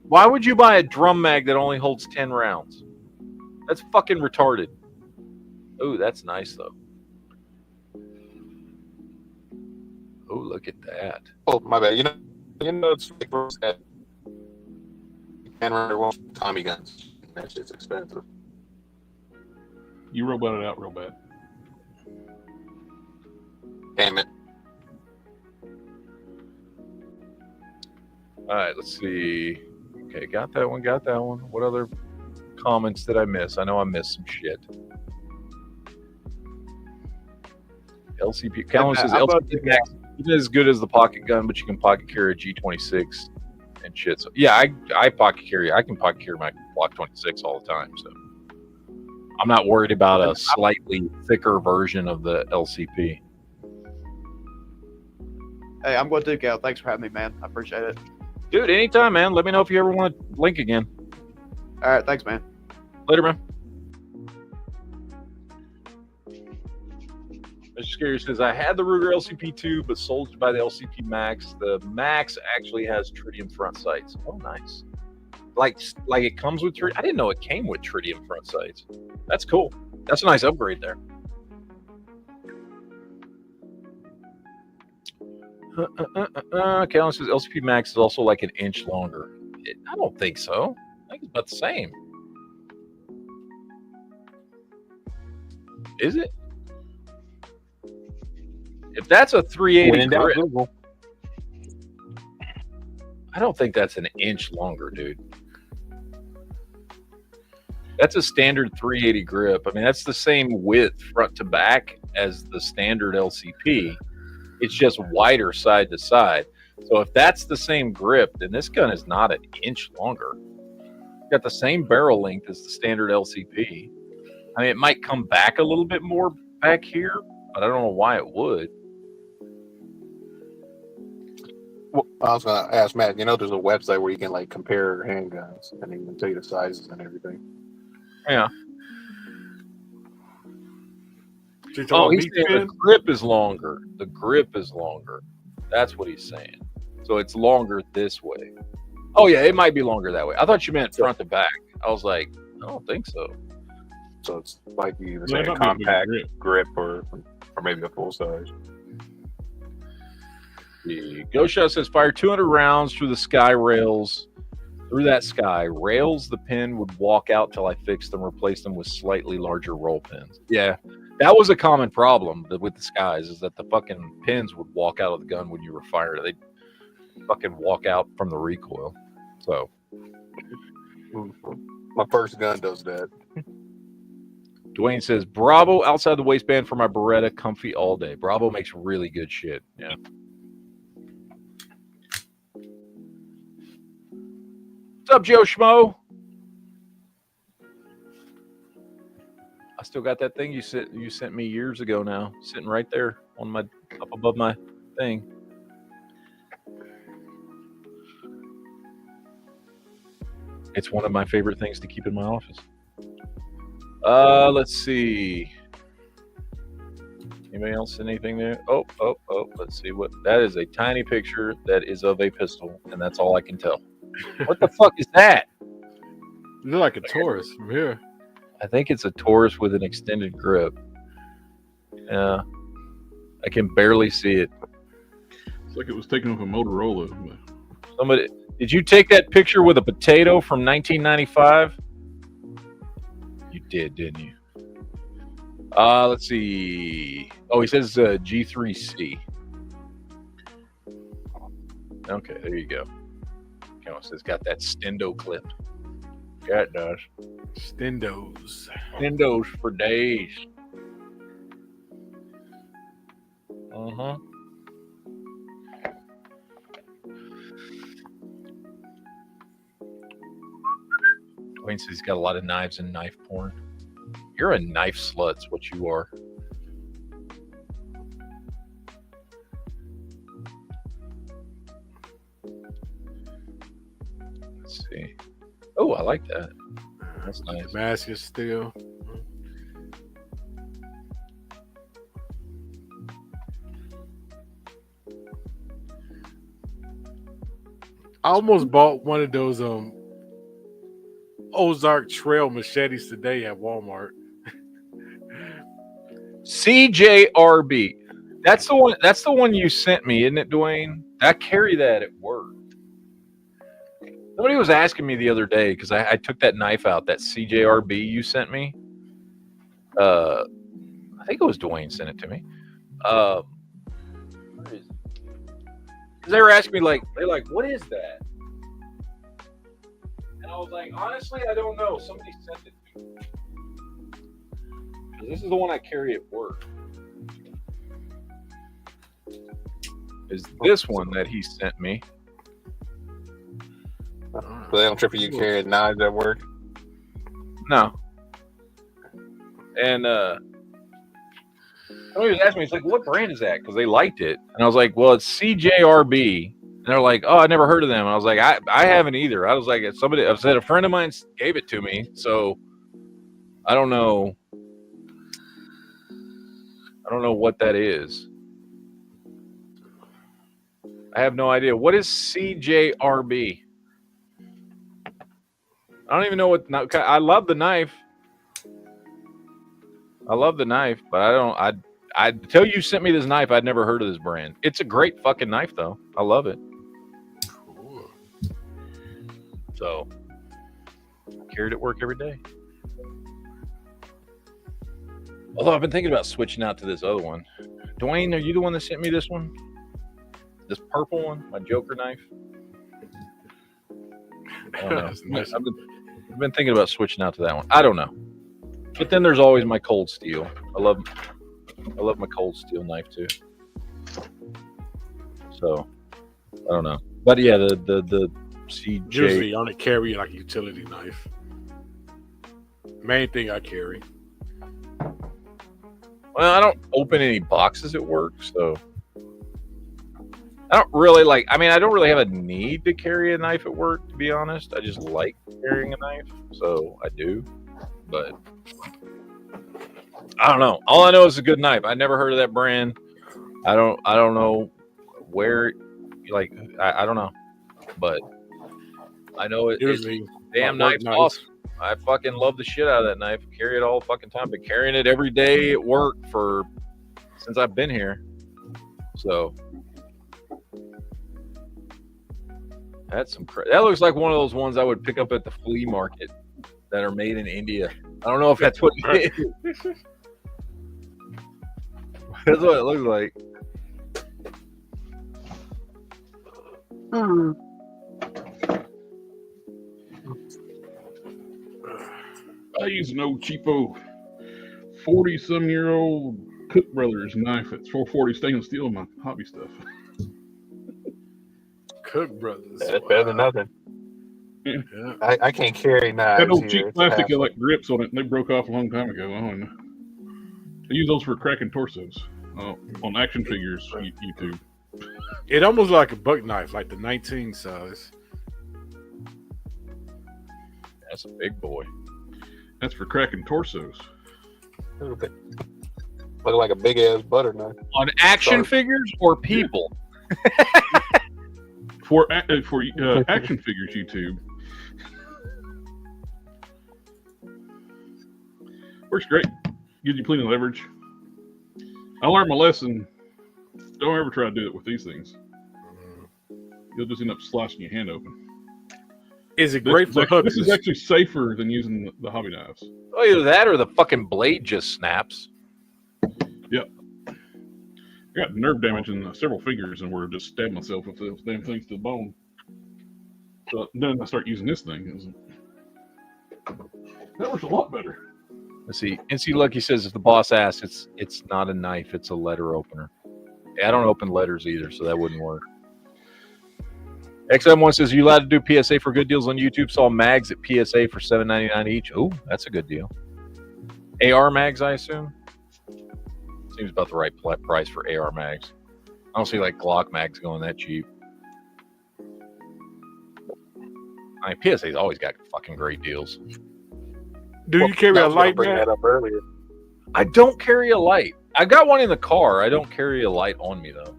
Why would you buy a drum mag that only holds 10 rounds? That's fucking retarded. Oh, that's nice, though. Oh, look at that. Oh, my bad. You know, it's like that. And Tommy guns. That shit's expensive. You roboted out real bad. Damn it. All right, let's see. Okay, got that one. What other comments did I miss? I know I missed some shit. LCP. Calhoun says LCP Max isn't as good as the pocket gun, but you can pocket carry a G26 and shit. So yeah, I pocket carry. I can pocket carry my Glock 26 all the time. So I'm not worried about a slightly thicker version of the LCP. Hey, I'm going to Duke out. Thanks for having me, man. I appreciate it. Dude, anytime, man. Let me know if you ever want to link again. All right, thanks, man. Later, man. Mr. Scary says, I had the Ruger LCP2, but sold to buy the LCP Max. The Max actually has tritium front sights. Oh, nice. Like it comes with tritium. I didn't know it came with tritium front sights. That's cool. That's a nice upgrade there. Callan says LCP Max is also like an inch longer. I don't think so. I think it's about the same. Is it? If that's a 380 grip, I don't think that's an inch longer, dude. That's a standard 380 grip. I mean, that's the same width front to back as the standard LCP. It's just wider side to side. So if that's the same grip, then this gun is not an inch longer. It's got the same barrel length as the standard LCP. I mean, it might come back a little bit more back here, but I don't know why it would. Well, I was gonna ask Matt. You know, there's a website where you can like compare handguns and even tell you the sizes and everything. Yeah. Oh, he's saying the grip is longer. The grip is longer. That's what he's saying. So it's longer this way. Oh yeah, it might be longer that way. I thought you meant front to back. I was like, I don't think so. So it's like you either Yeah, say a it might be a compact bigger grip or maybe a full size. The Ghost Shot says fire 200 rounds through the sky rails. Through that sky rails, the pin would walk out till I fixed them, replace them with slightly larger roll pins. Yeah, that was a common problem with the skies, is that the fucking pins would walk out of the gun when you were firing. They'd fucking walk out from the recoil. So My first gun does that. Dwayne says, Bravo outside the waistband for my Beretta, comfy all day. Bravo makes really good shit. Yeah. What's up, Joe Schmo? I still got that thing you sent me years ago now, sitting right there on my up above my thing. It's one of my favorite things to keep in my office. Let's see. Anybody else see anything there? Oh, let's see what that is. A tiny picture that is of a pistol, and that's all I can tell. What the fuck is that? You look like a Taurus from here. I think it's a Taurus with an extended grip. Yeah. I can barely see it. It's like it was taken off a Motorola. Somebody, did you take that picture with a potato from 1995? You did, didn't you? Let's see. Oh, he says G3C. Okay, there you go. Come on, it's got that stendo clip. Yeah, it does. Stendos For days. Uh-huh. Dwayne says he's got a lot of knives and knife porn. You're a knife slut's what you are. Let's see. Oh, I like that. That's nice. Damascus steel. I almost bought one of those Ozark Trail machetes today at Walmart. CJRB. That's the one. That's the one you sent me, isn't it, Dwayne? I carry that at work. Somebody was asking me the other day because I took that knife out, that CJRB you sent me. I think it was Dwayne sent it to me. Because they were asking me they're like, what is that? And I was like, honestly, I don't know. Somebody sent it to me. This is the one I carry at work. Is this one that he sent me? So they don't trip you carrying knives at work? No. And somebody was asking me, he's like, what brand is that? Because they liked it. And I was like, well, it's CJRB. And they're like, oh, I never heard of them. And I was like, I haven't either. I was like, I said a friend of mine gave it to me. So I don't know. I don't know what that is. I have no idea. What is CJRB? I don't even know what. I love the knife. But I don't. Until you sent me this knife, I'd never heard of this brand. It's a great fucking knife, though. I love it. Cool. So, I carry it at work every day. Although I've been thinking about switching out to this other one. Dwayne, are you the one that sent me this one? This purple one, my Joker knife. I don't know. Nice. I've been thinking about switching out to that one. I don't know. But then there's always my cold steel. I love my cold steel knife too. So I don't know. But yeah, the CJ. Usually I only carry like a utility knife. Main thing I carry. Well, I don't open any boxes at work, so I don't really like. I mean, I don't really have a need to carry a knife at work, to be honest. I just like carrying a knife, so I do. But I don't know. All I know is a good knife. I never heard of that brand. I don't know where. Like, I don't know, but I know it's damn knife's awesome. I fucking love the shit out of that knife. Carry it all the fucking time. Been carrying it every day at work since I've been here. So that's that looks like one of those ones I would pick up at the flea market that are made in India. I don't know if that's what it is. That's what it looks like. I use an old cheapo 40-some-year-old Cook Brothers knife. It's 440 stainless steel in my hobby stuff. Cook Brothers. That's better than nothing. Yeah. I can't carry knives. That old here. cheap It's plastic had like grips on it, and they broke off a long time ago. I don't know. I use those for cracking torsos on action figures. YouTube. It almost like a buck knife, like the 19 size. That's a big boy. That's for cracking torsos. Look like a big ass butter knife. On action figures or people? For action figures, YouTube. Works great. Gives you plenty of leverage. I learned my lesson. Don't ever try to do it with these things. You'll just end up slicing your hand open. Is it great for hookers? This is actually safer than using the hobby knives. Oh, either that or the fucking blade just snaps. Yep. I got nerve damage in several fingers and where I just stabbed myself with those damn things to the bone. So then I start using this thing. That works a lot better. Let's see. NC Lucky says if the boss asks, it's not a knife, it's a letter opener. Yeah, I don't open letters either, so that wouldn't work. XM1 says, are you allowed to do PSA for good deals on YouTube? Saw mags at PSA for $7.99 each. Oh, that's a good deal. AR mags, I assume? Seems about the right price for AR mags. I don't see like Glock mags going that cheap. I mean, PSA's always got fucking great deals. Do you carry a light bring mag? that up earlier. I don't carry a light. I got one in the car. I don't carry a light on me, though.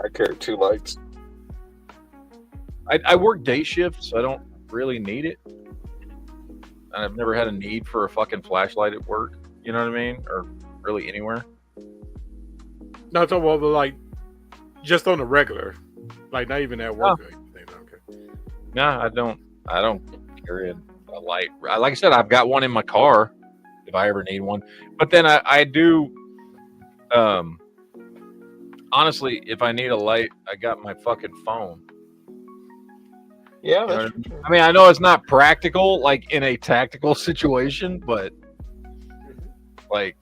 I carry 2 lights. I work day shift, so I don't really need it. And I've never had a need for a fucking flashlight at work. You know what I mean? Or really anywhere. No, it's about like just on the regular, like not even at work. Okay. No, I don't carry a light. Like I said, I've got one in my car if I ever need one. But then I do. Honestly, if I need a light, I got my fucking phone. Yeah, that's true. I mean, I know it's not practical, like in a tactical situation, but like,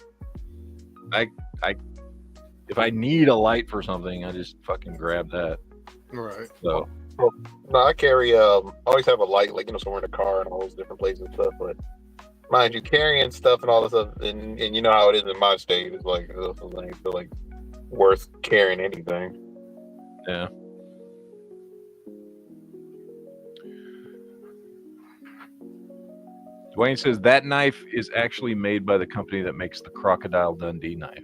if I need a light for something, I just fucking grab that. Right. So, no, I carry. Always have a light, like somewhere in the car and all those different places and stuff. But mind you, carrying stuff and all this stuff, and you know how it is in my state. It's like, I feel like worth carrying anything. Yeah. Dwayne says that knife is actually made by the company that makes the Crocodile Dundee knife.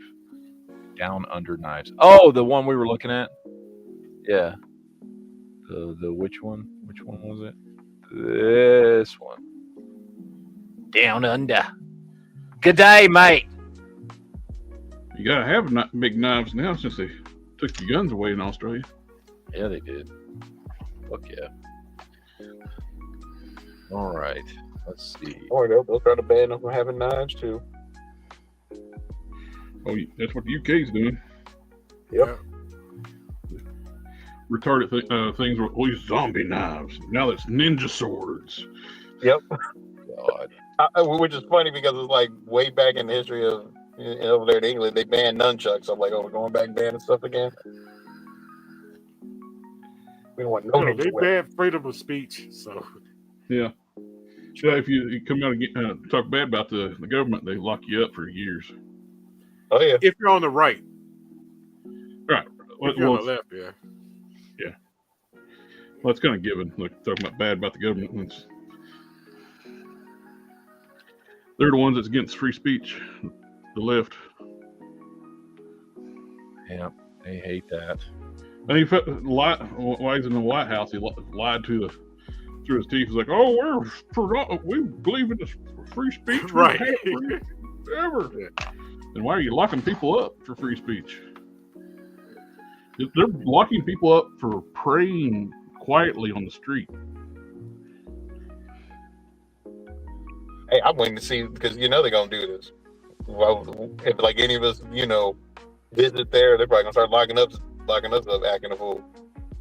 Down Under Knives. Oh, the one we were looking at? Yeah. The which one? Which one was it? This one. Down Under. Good day, mate. You gotta have big knives now since they took the guns away in Australia. Yeah, they did. Fuck yeah. All right. Let's see. Or they'll try to ban them from having knives too. Oh, that's what the UK's doing. Yep. Retarded things were always zombie knives. Now that's ninja swords. Yep. God. Which is funny because it's like way back in the history of over there in England, they banned nunchucks. I'm like, oh, we're going back banning stuff again. We don't want no. No, they banned freedom of speech. So yeah. So if you come out and talk bad about the government, they lock you up for years. Oh yeah. If you're on the right. Right. If you're on the left, yeah. Well, it's kind of given. Like talking about bad about the government ones. They're the ones that's against free speech. The left. Yeah, they hate that. And he while he's in the White House, he lied through his teeth. He's like, "Oh, we believe in the free speech, Right? Ever." Then why are you locking people up for free speech? They're locking people up for praying quietly on the street. Hey, I'm waiting to see because they're gonna do this. Well, if like any of us, visit there, they're probably gonna start locking us up, acting a fool.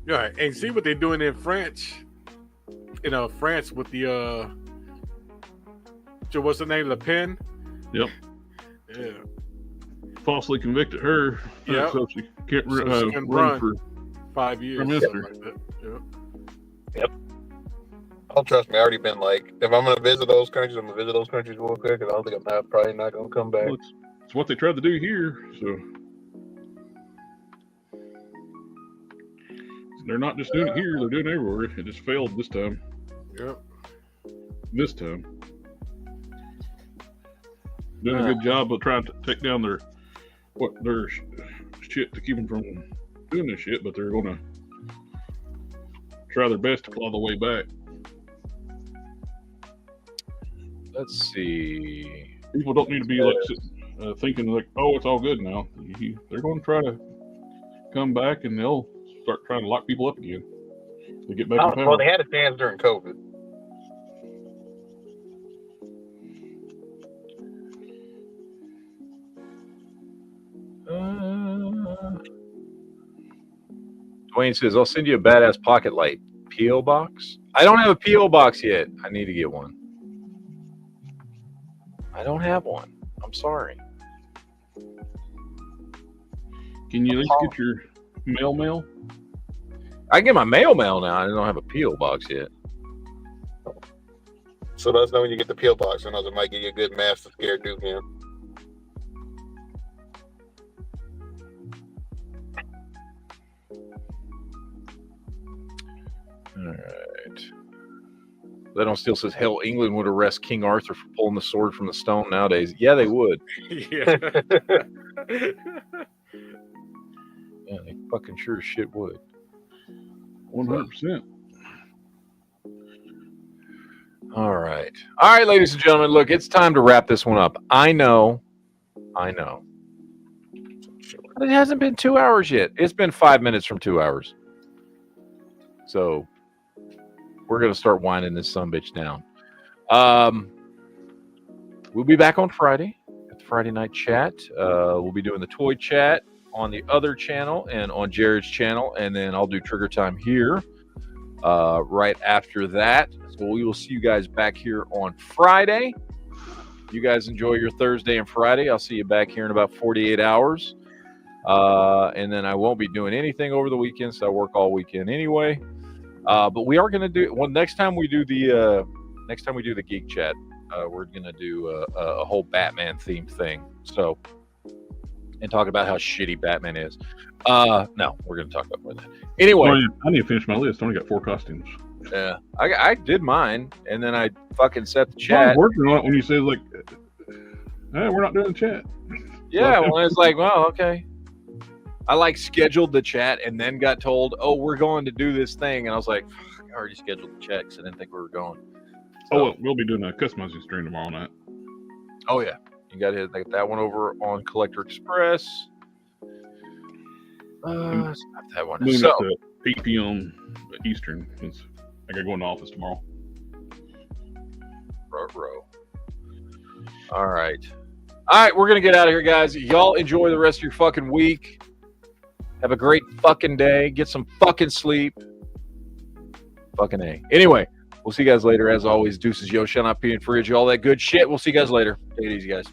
Yeah, and see what they're doing in France. France with the what's the name? Le Pen. Yep. Yeah. Falsely convicted her. Yep. So she can't So she can run for 5 years. Prime Minister. Like that. Yep. Yep. Oh, trust me, I already been like, if I'm gonna visit those countries, I'm gonna visit those countries real quick, and I don't think I'm probably not gonna come back. Well, it's what they tried to do here. So they're not just doing it here; they're doing it everywhere. It just failed this time. Yep. This time, doing a good job of trying to take down their shit to keep them from doing this shit, but they're gonna try their best to claw the way back. Let's see. People don't need to be thinking like, "Oh, it's all good now." They're going to try to come back, and they'll start trying to lock people up again. They get back in power. Well, they had a chance during COVID. Dwayne says, "I'll send you a badass pocket light P.O. box." I don't have a P.O. box yet. I need to get one. I don't have one. I'm sorry. Can you at least get your mail? I can get my mail now. I don't have a P.O. box yet. So let us know when you get the P.O. box, and it might give you a good math to scare Duke in. All right. That still says, "Hell, England would arrest King Arthur for pulling the sword from the stone nowadays." Yeah, they would. Yeah. Yeah, they fucking sure as shit would. 100%. All right, ladies and gentlemen. Look, it's time to wrap this one up. I know. But it hasn't been 2 hours yet. It's been 5 minutes from 2 hours. So we're going to start winding this sumbitch down. We'll be back on Friday at the Friday night chat. We'll be doing the toy chat on the other channel and on Jared's channel. And then I'll do Trigger Time here right after that. So we will see you guys back here on Friday. You guys enjoy your Thursday and Friday. I'll see you back here in about 48 hours. And then I won't be doing anything over the weekend, so I work all weekend anyway. But we are going to do next time we do the Geek Chat. We're going to do a whole Batman themed thing. So, and talk about how shitty Batman is. No, we're going to talk about more of that. Anyway, I need to finish my list. I only got 4 costumes. Yeah, I did mine, and then I fucking set the I chat. was working on it when you said like, "Hey, we're not doing the chat." Yeah, well, it's like, well, okay. I scheduled the chat and then got told, "Oh, we're going to do this thing," and I was like, "I already scheduled the chat because I didn't think we were going." So, we'll be doing a customizing stream tomorrow night. Oh yeah, you got to hit that one over on Collector Express. Stop that one. Moving So, up to 8 p.m. Eastern. I got to go in the office tomorrow. row. All right, we're gonna get out of here, guys. Y'all enjoy the rest of your fucking week. Have a great fucking day. Get some fucking sleep. Fucking A. Anyway, we'll see you guys later. As always, deuces, yo, shut up, pee and fridge, all that good shit. We'll see you guys later. Take it easy, guys.